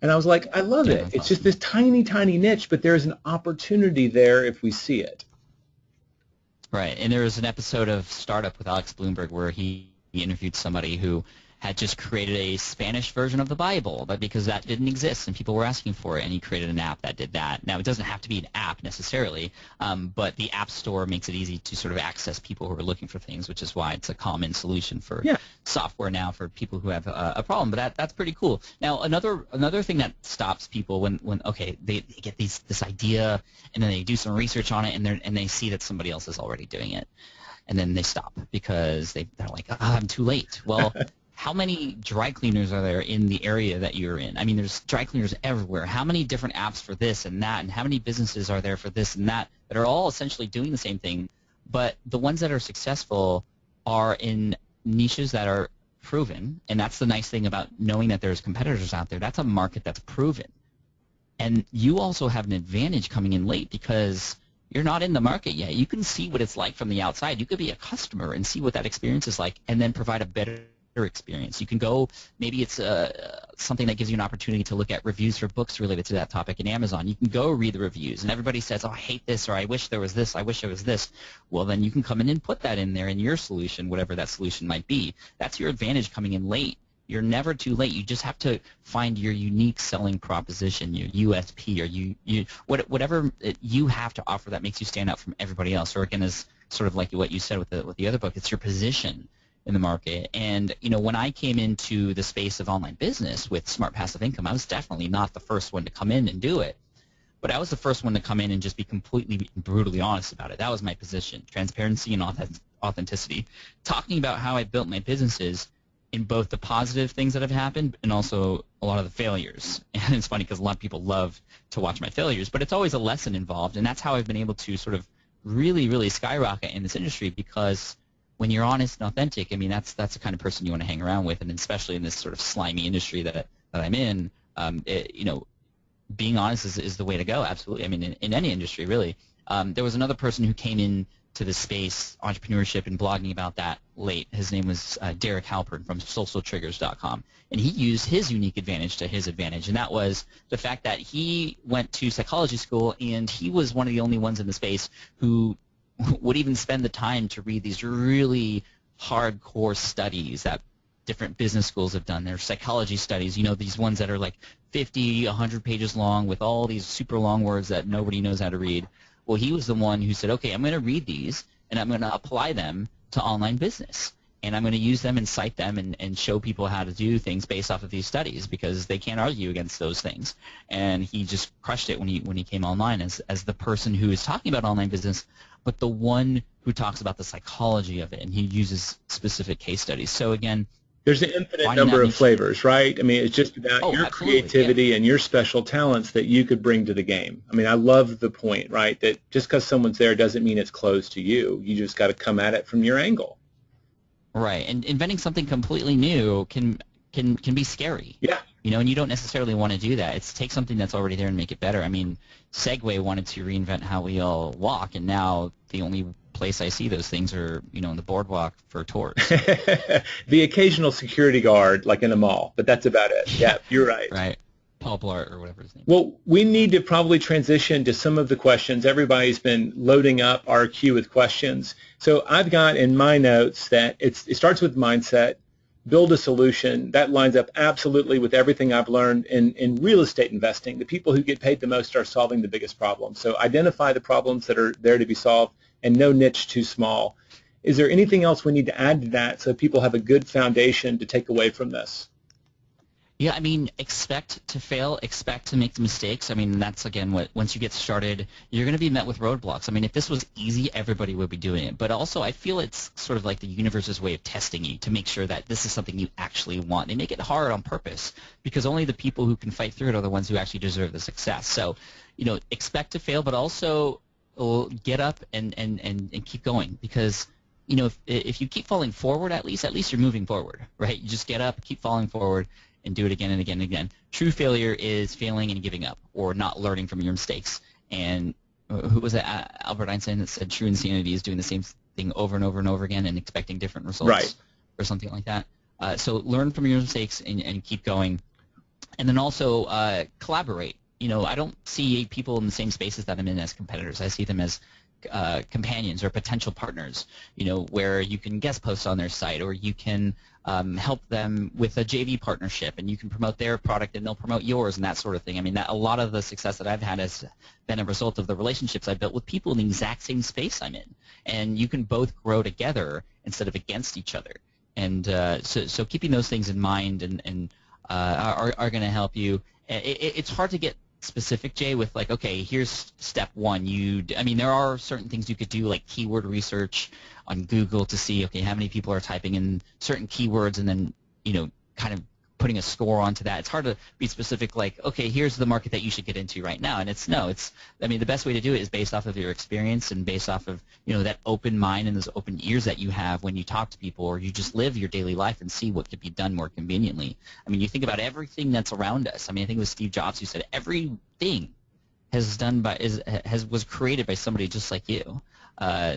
And I was like, I love it. It's just this tiny, tiny niche, but there's an opportunity there if we see it. Right, and there was an episode of Startup with Alex Bloomberg where he interviewed somebody who had just created a Spanish version of the Bible, but because that didn't exist and people were asking for it, and he created an app that did that. Now, it doesn't have to be an app necessarily, but the App Store makes it easy to sort of access people who are looking for things, which is why it's a common solution for software now for people who have a problem. But that's pretty cool. Now, another thing that stops people when they get this idea and then they do some research on it and they see that somebody else is already doing it, and then they stop because they're like, I'm too late. Well. How many dry cleaners are there in the area that you're in? I mean, there's dry cleaners everywhere. How many different apps for this and that, and how many businesses are there for this and that are all essentially doing the same thing, but the ones that are successful are in niches that are proven, and that's the nice thing about knowing that there's competitors out there. That's a market that's proven. And you also have an advantage coming in late because you're not in the market yet. You can see what it's like from the outside. You could be a customer and see what that experience is like and then provide a better experience. You can go, maybe it's something that gives you an opportunity to look at reviews for books related to that topic in Amazon. You can go read the reviews, and everybody says, oh, I hate this, or I wish there was this, I wish there was this. Well, then you can come in and put that in there in your solution, whatever that solution might be. That's your advantage coming in late. You're never too late. You just have to find your unique selling proposition, your USP, or whatever you have to offer that makes you stand out from everybody else. Or again, as sort of like what you said with the other book, it's your position. in the market. And when I came into the space of online business with Smart Passive Income, I was definitely not the first one to come in and do it. But I was the first one to come in and just be completely brutally honest about it. That was my position: transparency and authenticity. Talking about how I built my businesses in both the positive things that have happened and also a lot of the failures. And it's funny because a lot of people love to watch my failures, but it's always a lesson involved. And that's how I've been able to sort of really, really skyrocket in this industry, because when you're honest and authentic, I mean, that's the kind of person you want to hang around with, and especially in this sort of slimy industry that I'm in, being honest is the way to go, absolutely. I mean, in any industry, really. There was another person who came in to the space, entrepreneurship and blogging about that late. His name was Derek Halpern from socialtriggers.com, and he used his unique advantage to his advantage, and that was the fact that he went to psychology school, and he was one of the only ones in the space who would even spend the time to read these really hardcore studies that different business schools have done. Their psychology studies, these ones that are like 50, 100 pages long with all these super long words that nobody knows how to read. Well, he was the one who said, okay, I'm going to read these, and I'm going to apply them to online business. And I'm going to use them and cite them and show people how to do things based off of these studies, because they can't argue against those things. And he just crushed it when he came online as the person who is talking about online business, but the one who talks about the psychology of it, and he uses specific case studies. So again, there's an infinite number of flavors, right? I mean, it's just about your creativity and your special talents that you could bring to the game. I mean, I love the point, right, that just because someone's there doesn't mean it's closed to you. You just got to come at it from your angle. Right, and inventing something completely new can be scary. Yeah. And you don't necessarily want to do that. It's take something that's already there and make it better. I mean, Segway wanted to reinvent how we all walk, and now the only place I see those things are, in the boardwalk for tours. The occasional security guard, like in a mall, but that's about it. Yeah, you're right. Right. Paul Blart or whatever his name is. Well, we need to probably transition to some of the questions. Everybody's been loading up our queue with questions. So I've got in my notes that it starts with mindset, build a solution. That lines up absolutely with everything I've learned in real estate investing. The people who get paid the most are solving the biggest problems. So identify the problems that are there to be solved, and no niche too small. Is there anything else we need to add to that so people have a good foundation to take away from this? Yeah, I mean, expect to fail, expect to make the mistakes. I mean, that's, again, once you get started, you're going to be met with roadblocks. I mean, if this was easy, everybody would be doing it. But also, I feel it's sort of like the universe's way of testing you to make sure that this is something you actually want. They make it hard on purpose, because only the people who can fight through it are the ones who actually deserve the success. So, expect to fail, but also get up and keep going, because if you keep falling forward, at least you're moving forward, right? You just get up, keep falling forward, and do it again and again and again. True failure is failing and giving up, or not learning from your mistakes. And who was it? Albert Einstein that said true insanity is doing the same thing over and over and over again and expecting different results, right, or something like that. So learn from your mistakes and keep going, and then also collaborate. I don't see people in the same spaces that I'm in as competitors. I see them as companions or potential partners, where you can guest post on their site, or you can help them with a JV partnership, and you can promote their product and they'll promote yours, and that sort of thing. I mean, a lot of the success that I've had has been a result of the relationships I've built with people in the exact same space I'm in, and you can both grow together instead of against each other. And so keeping those things in mind and are going to help you. It's hard to get specific, Jay, with like, okay, here's step one. I mean, there are certain things you could do, like keyword research on Google to see, okay, how many people are typing in certain keywords, and then, kind of putting a score onto that. It's hard to be specific, like, okay, here's the market that you should get into right now. And I mean, the best way to do it is based off of your experience and based off of, that open mind and those open ears that you have when you talk to people, or you just live your daily life and see what could be done more conveniently. I mean, you think about everything that's around us. I mean, I think it was Steve Jobs who said everything was created by somebody just like you.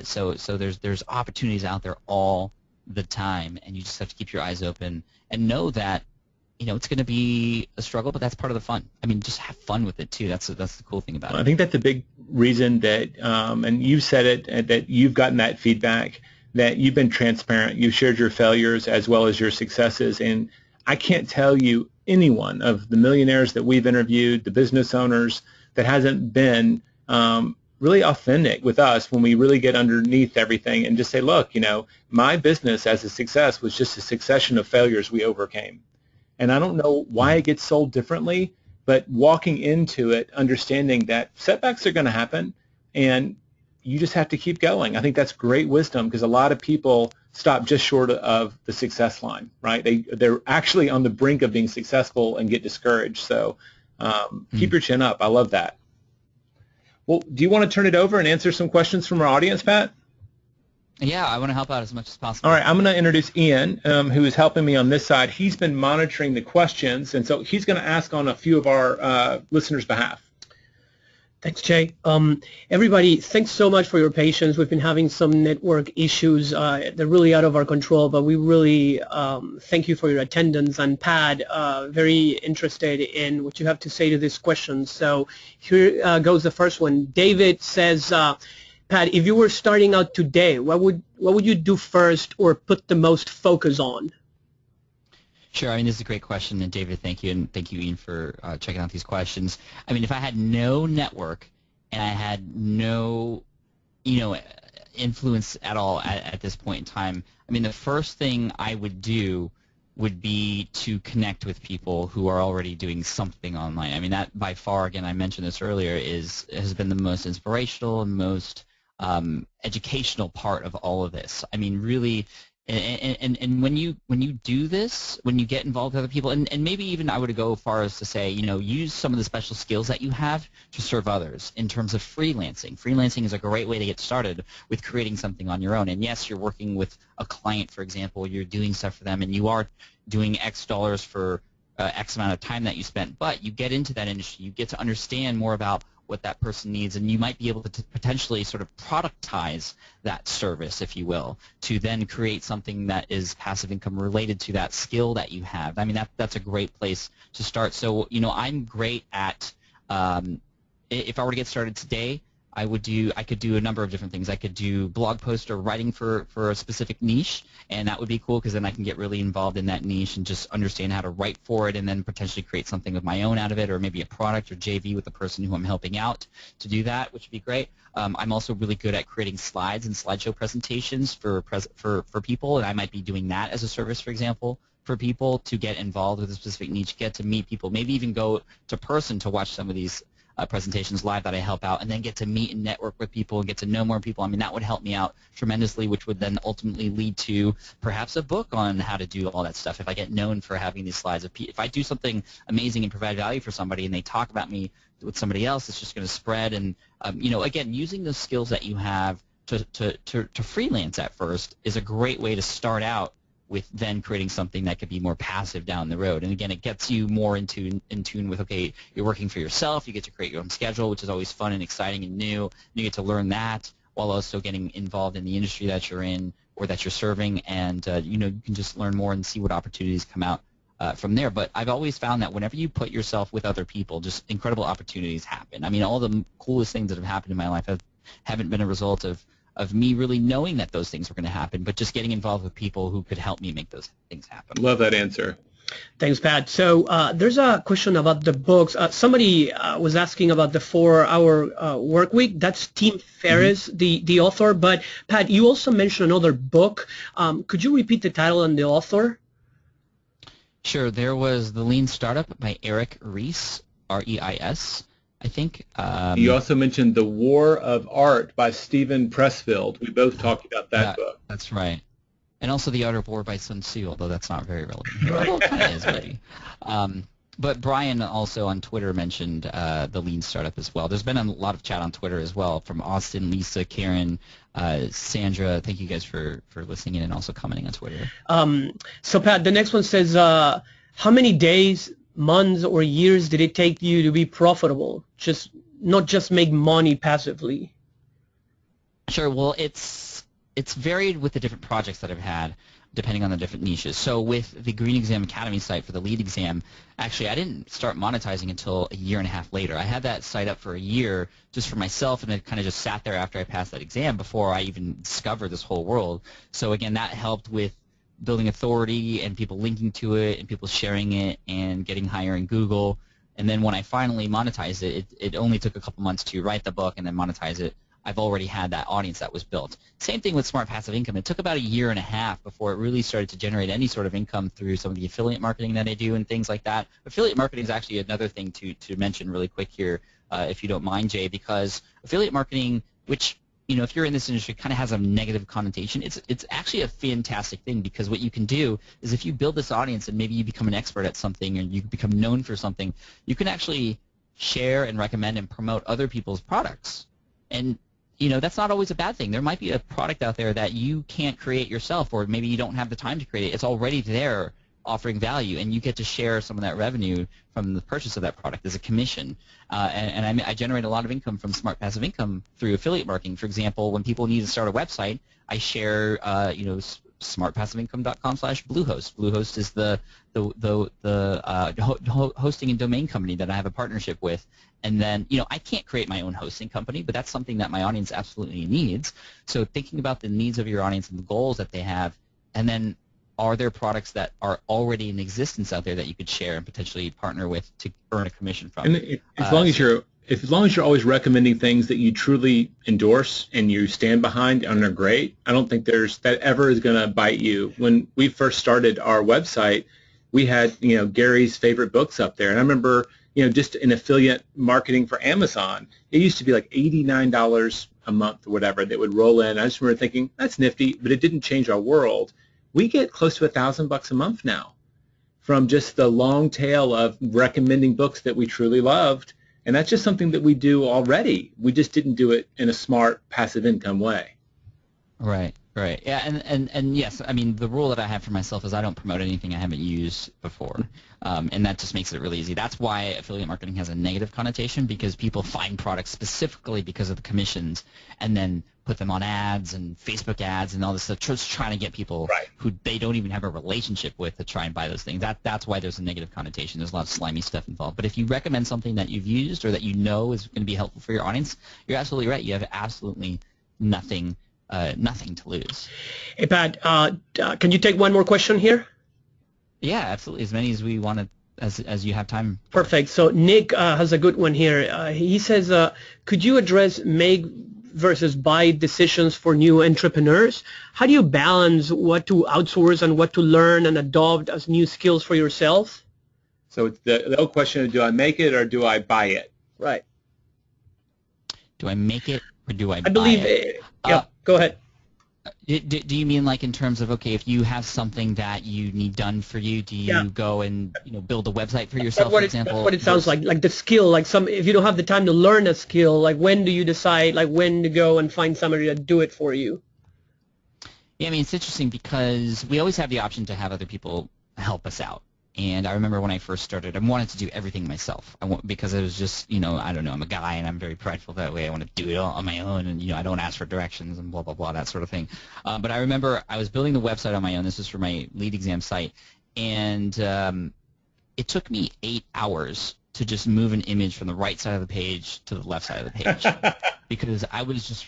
So there's opportunities out there all the time, and you just have to keep your eyes open and know that it's going to be a struggle, but that's part of the fun. I mean, just have fun with it too. That's the cool thing about it. I think that's a big reason that, and you said it, that you've gotten that feedback, that you've been transparent. You've shared your failures as well as your successes, and I can't tell you anyone of the millionaires that we've interviewed, the business owners, that hasn't been really authentic with us when we really get underneath everything and just say, look, my business as a success was just a succession of failures we overcame. And I don't know why it gets sold differently, but walking into it, understanding that setbacks are going to happen, and you just have to keep going. I think that's great wisdom, because a lot of people stop just short of the success line, right? They're actually on the brink of being successful and get discouraged. So keep your chin up. I love that. Well, do you want to turn it over and answer some questions from our audience, Pat? Yeah, I want to help out as much as possible. All right, I'm going to introduce Ian, who is helping me on this side. He's been monitoring the questions, and so he's going to ask on a few of our listeners' behalf. Thanks, Jay. Everybody, thanks so much for your patience. We've been having some network issues. They're really out of our control, but we really thank you for your attendance. And Pat, very interested in what you have to say to these questions. So here goes the first one. David says, Pat, if you were starting out today, what would you do first or put the most focus on? Sure. I mean, this is a great question, and David, thank you, and thank you, Ian, for checking out these questions. I mean, if I had no network and I had no, influence at all at this point in time, I mean, the first thing I would do would be to connect with people who are already doing something online. I mean, that by far, again, I mentioned this earlier, has been the most inspirational and most educational part of all of this. I mean, really. And when you do this, when you get involved with other people, and maybe even I would go as far as to say, use some of the special skills that you have to serve others in terms of freelancing. Freelancing is a great way to get started with creating something on your own. And yes, you're working with a client, for example, you're doing stuff for them, and you are doing X dollars for X amount of time that you spent, but you get into that industry, you get to understand more about what that person needs, and you might be able to potentially sort of productize that service, if you will, to then create something that is passive income related to that skill that you have. I mean, that's a great place to start. So, I'm great at, if I were to get started today, I could do a number of different things. I could do blog posts or writing for a specific niche, and that would be cool because then I can get really involved in that niche and just understand how to write for it, and then potentially create something of my own out of it, or maybe a product or JV with the person who I'm helping out to do that, which would be great. I'm also really good at creating slides and slideshow presentations for people, and I might be doing that as a service, for example, for people to get involved with a specific niche, get to meet people, maybe even go to person to watch some of these presentations live that I help out, and then get to meet and network with people and get to know more people. I mean, that would help me out tremendously, which would then ultimately lead to perhaps a book on how to do all that stuff if I get known for having these slides. If I do something amazing and provide value for somebody and they talk about me with somebody else, it's just going to spread. And, again, using those skills that you have to freelance at first is a great way to start out with then creating something that could be more passive down the road. And again, it gets you more in tune with, okay, you're working for yourself, you get to create your own schedule, which is always fun and exciting and new. You get to learn that while also getting involved in the industry that you're in or that you're serving, and you can just learn more and see what opportunities come out from there. But I've always found that whenever you put yourself with other people, just incredible opportunities happen. I mean, all the coolest things that have happened in my life haven't been a result of me really knowing that those things were going to happen, but just getting involved with people who could help me make those things happen. Love that answer. Thanks, Pat. So there's a question about the books. Somebody was asking about the 4-hour work week. That's Tim Ferriss, the author. But, Pat, you also mentioned another book. Could you repeat the title and the author? Sure. There was The Lean Startup by Eric Ries, R-E-I-S. I think. You also mentioned The War of Art by Stephen Pressfield. We both talked about that book. That's right. And also The Art of War by Sun Tzu, although that's not very relevant. Although it kind of is, maybe. But Brian also on Twitter mentioned The Lean Startup as well. There's been a lot of chat on Twitter as well from Austin, Lisa, Karen, Sandra. Thank you guys for listening in and also commenting on Twitter. So, Pat, the next one says, how many days, months, or years did it take you to be profitable? Not just make money passively. Sure. Well, it's varied with the different projects that I've had, depending on the different niches. So with the Green Exam Academy site for the lead exam, actually I didn't start monetizing until a year and a half later. I had that site up for a year just for myself, and it kind of just sat there after I passed that exam before I even discovered this whole world. So again, that helped with building authority and people linking to it and people sharing it and getting higher in Google And then when I finally monetized it, it only took a couple months to write the book and then monetize it. I've already had that audience that was built. Same thing with Smart Passive Income. It took about a year and a half before it really started to generate any sort of income through some of the affiliate marketing that I do and things like that. Affiliate marketing is actually another thing to mention really quick here, if you don't mind, Jay, because affiliate marketing, which if you're in this industry, kind of has a negative connotation. It's actually a fantastic thing, because what you can do is if you build this audience and maybe you become an expert at something and you become known for something, you can actually share and recommend and promote other people's products. And that's not always a bad thing. There might be a product out there that you can't create yourself, or maybe you don't have the time to create it. It's already there offering value, and you get to share some of that revenue from the purchase of that product as a commission. And I generate a lot of income from Smart Passive Income through affiliate marketing. For example, when people need to start a website, I share, smartpassiveincome.com/Bluehost. Bluehost is the hosting and domain company that I have a partnership with. And then, I can't create my own hosting company, but that's something that my audience absolutely needs. So thinking about the needs of your audience and the goals that they have, and then are there products that are already in existence out there that you could share and potentially partner with to earn a commission from? And as long as you're always recommending things that you truly endorse and you stand behind and are great, I don't think that ever is going to bite you. When we first started our website, we had Gary's favorite books up there, and I remember just in affiliate marketing for Amazon, it used to be like $89 a month or whatever that would roll in. I just remember thinking, that's nifty, but it didn't change our world. We get close to $1,000 a month now from just the long tail of recommending books that we truly loved, and that's just something that we do already. We just didn't do it in a smart passive income way. Right. Yeah, and yes, I mean, the rule that I have for myself is I don't promote anything I haven't used before, and that just makes it really easy. That's why affiliate marketing has a negative connotation, because people find products specifically because of the commissions and then put them on ads and Facebook ads and all this stuff, just trying to get people who they don't even have a relationship with to try and buy those things. That's why there's a negative connotation. There's a lot of slimy stuff involved. But if you recommend something that you've used or that is going to be helpful for your audience, you're absolutely right. You have absolutely nothing to lose. Hey, Pat, can you take one more question here? Yeah, absolutely. As many as we want to, as you have time for. Perfect. So Nick has a good one here. He says, could you address make versus buy decisions for new entrepreneurs? How do you balance what to outsource and what to learn and adopt as new skills for yourself? So it's the old question of, do I make it or do I buy it? Right. Do I make it or do I buy believe it? Yeah, go ahead. Do you mean like in terms of, okay, if you have something that you need done for you, do you go and build a website for yourself, for example? That's what it sounds like the skill, like if you don't have the time to learn a skill, like when do you decide like when to go and find somebody to do it for you? Yeah, I mean, it's interesting because we always have the option to have other people help us out. And I remember when I first started, I wanted to do everything myself. Because it was just, I don't know, I'm a guy and I'm very prideful that way. I want to do it all on my own, and I don't ask for directions and blah, blah, blah, that sort of thing. But I remember I was building the website on my own. This was for my lead exam site. And it took me 8 hours to just move an image from the right side of the page to the left side of the page. Because I was just,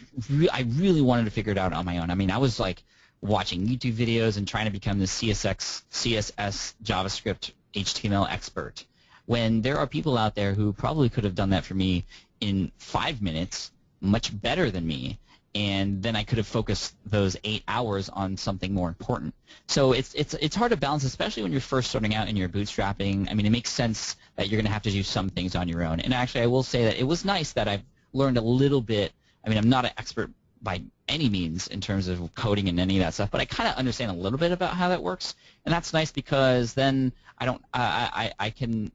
I really wanted to figure it out on my own. I mean, I was like watching YouTube videos and trying to become the CSS, JavaScript, HTML expert, when there are people out there who probably could have done that for me in 5 minutes, much better than me, and then I could have focused those 8 hours on something more important. So it's hard to balance, especially when you're first starting out and you're bootstrapping. I mean, it makes sense that you're going to have to do some things on your own. And actually, I will say that it was nice that I've learned a little bit. I mean, I'm not an expert by any means in terms of coding and any of that stuff, but I kind of understand a little bit about how that works, and that's nice because then I can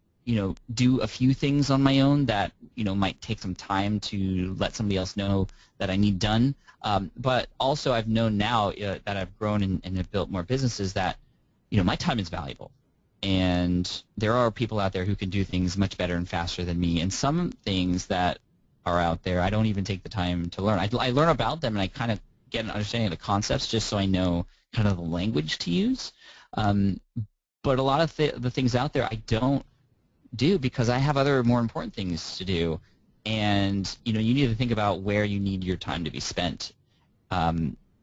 do a few things on my own that might take some time to let somebody else know that I need done. But also I've known now that I've grown and have built more businesses that my time is valuable, and there are people out there who can do things much better and faster than me, and some things that are out there I don't even take the time to learn. I learn about them and I kind of get an understanding of the concepts just so I know kind of the language to use. But a lot of the things out there I don't do because I have other more important things to do, and you need to think about where you need your time to be spent.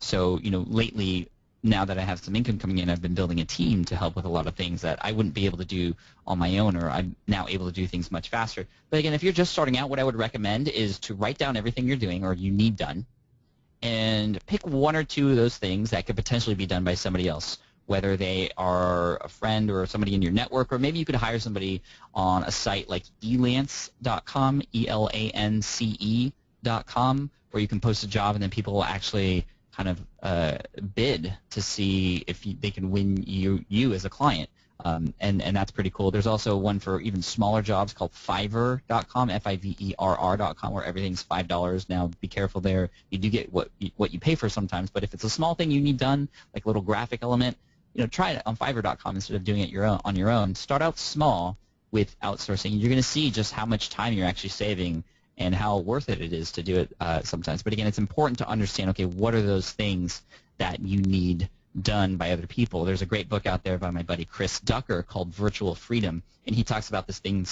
So lately now that I have some income coming in, I've been building a team to help with a lot of things that I wouldn't be able to do on my own, or I'm now able to do things much faster. But again, if you're just starting out, what I would recommend is to write down everything you're doing or you need done, and pick one or two of those things that could potentially be done by somebody else, whether they are a friend or somebody in your network, or maybe you could hire somebody on a site like elance.com, elance.com, where you can post a job and then people will actually kind of bid to see if they can win you as a client. And that's pretty cool. There's also one for even smaller jobs called Fiverr.com, Fiverr.com, where everything's $5. Now, be careful there. You do get what you pay for sometimes, but if it's a small thing you need done, like a little graphic element, try it on Fiverr.com instead of doing it on your own. Start out small with outsourcing. You're going to see just how much time you're actually saving and how worth it is to do it sometimes. But again, it's important to understand, okay, what are those things that you need done by other people? There's a great book out there by my buddy Chris Ducker called Virtual Freedom, and he talks about this thing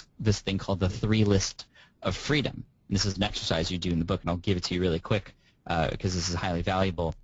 called the 3 list of freedom. And this is an exercise you do in the book, and I'll give it to you really quick because this is highly valuable.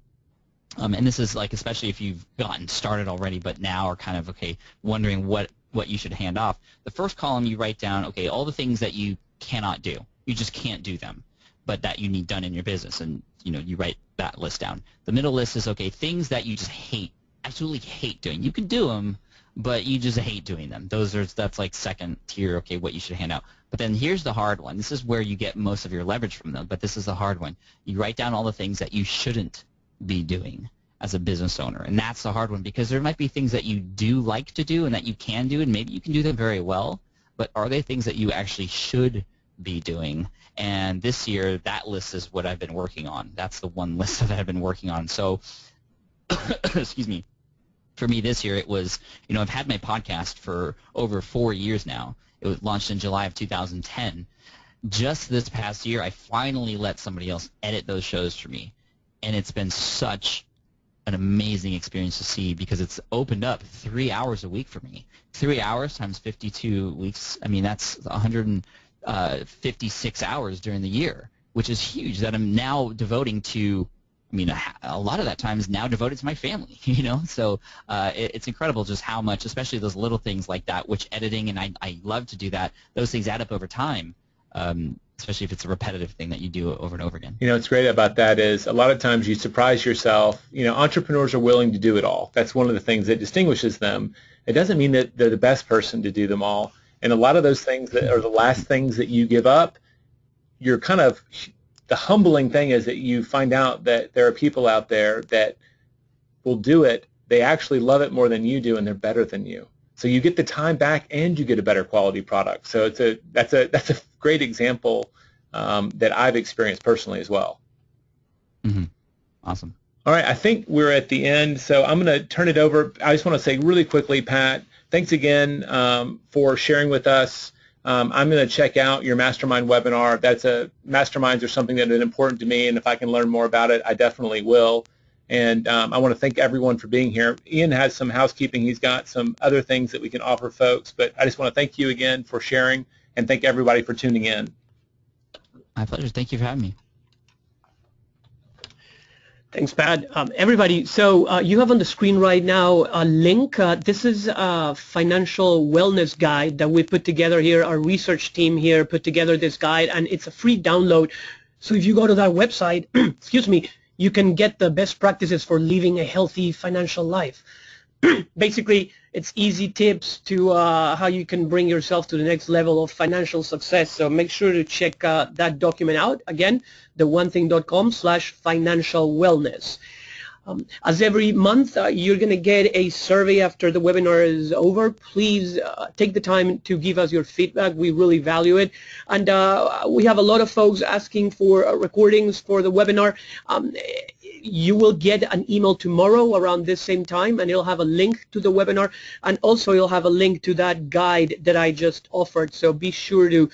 And this is like, especially if you've gotten started already but now are kind of, okay, wondering what you should hand off. The first column you write down, okay, all the things that you cannot do. You just can't do them, but that you need done in your business, and you write that list down. The middle list is, okay, things that you just hate, absolutely hate doing. You can do them, but you just hate doing them. That's like second tier, okay, what you should hand out. But then here's the hard one. This is where you get most of your leverage from them, but this is the hard one. You write down all the things that you shouldn't be doing as a business owner, and that's the hard one, because there might be things that you do like to do and that you can do, and maybe you can do them very well, but are they things that you actually should be doing? And this year, that list is what I've been working on. That's the one list that I've been working on. So, excuse me, for me this year, it was, I've had my podcast for over 4 years now. It was launched in July of 2010. Just this past year, I finally let somebody else edit those shows for me, and it's been such an amazing experience to see, because it's opened up 3 hours a week for me. 3 hours times 52 weeks, I mean, that's 156 hours during the year, which is huge, that I'm now devoting to. I mean, a lot of that time is now devoted to my family, So it's incredible just how much, especially those little things like that, which editing, and I love to do that, those things add up over time, especially if it's a repetitive thing that you do over and over again. What's great about that is a lot of times you surprise yourself. Entrepreneurs are willing to do it all. That's one of the things that distinguishes them. It doesn't mean that they're the best person to do them all. And a lot of those things that are the last things that you give up, you're kind of, the humbling thing is that you find out that there are people out there that will do it. They actually love it more than you do, and they're better than you. So you get the time back and you get a better quality product. So that's a great example that I've experienced personally as well. Mm-hmm. Awesome. All right, I think we're at the end, so I'm going to turn it over. I just want to say really quickly, Pat, thanks again for sharing with us. I'm going to check out your Mastermind webinar. Masterminds are something that is important to me, and if I can learn more about it, I definitely will. And I want to thank everyone for being here. Ian has some housekeeping. He's got some other things that we can offer folks, but I just want to thank you again for sharing, and thank everybody for tuning in. My pleasure. Thank you for having me. Thanks, Pat. Everybody, so you have on the screen right now a link. This is a financial wellness guide that we put together here. Our research team here put together this guide, and it's a free download. So if you go to that website, excuse me, you can get the best practices for living a healthy financial life. Basically, it's easy tips to how you can bring yourself to the next level of financial success. So make sure to check that document out. Again, theonething.com/financial wellness. As every month, you're going to get a survey after the webinar is over. Please take the time to give us your feedback. We really value it. And we have a lot of folks asking for recordings for the webinar. You will get an email tomorrow around this same time, and it'll have a link to the webinar, and also you'll have a link to that guide that I just offered. So be sure to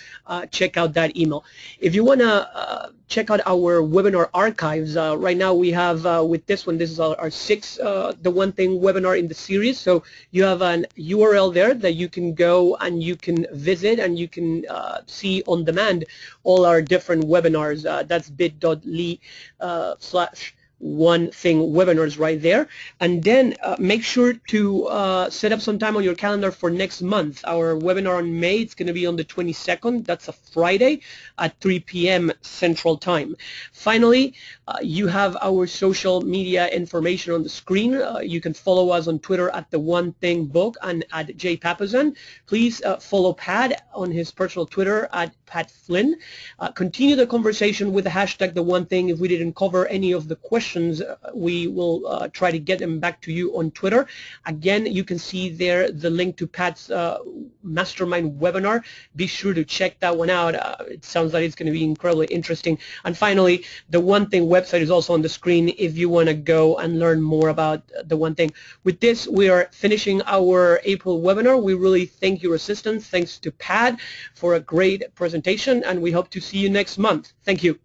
check out that email. If you want to check out our webinar archives, right now we have with this one, this is our sixth The One Thing webinar in the series. So you have an URL there that you can go and you can visit, and you can see on demand all our different webinars. That's bit.ly/ One Thing webinars right there. And then make sure to set up some time on your calendar for next month. Our webinar on May, it's going to be on the 22nd. That's a Friday at 3 p.m. Central Time. Finally, you have our social media information on the screen. You can follow us on Twitter at The One Thing Book and at jpapazan. Please follow Pat on his personal Twitter at Pat Flynn. Continue the conversation with the hashtag The One Thing. If we didn't cover any of the questions, we will try to get them back to you on Twitter. Again, you can see there the link to Pat's Mastermind webinar. Be sure to check that one out. It sounds like it's going to be incredibly interesting. And finally, the One Thing website is also on the screen if you want to go and learn more about the One Thing. With this, we are finishing our April webinar. We really thank your assistance. Thanks to Pat for a great presentation, and we hope to see you next month. Thank you.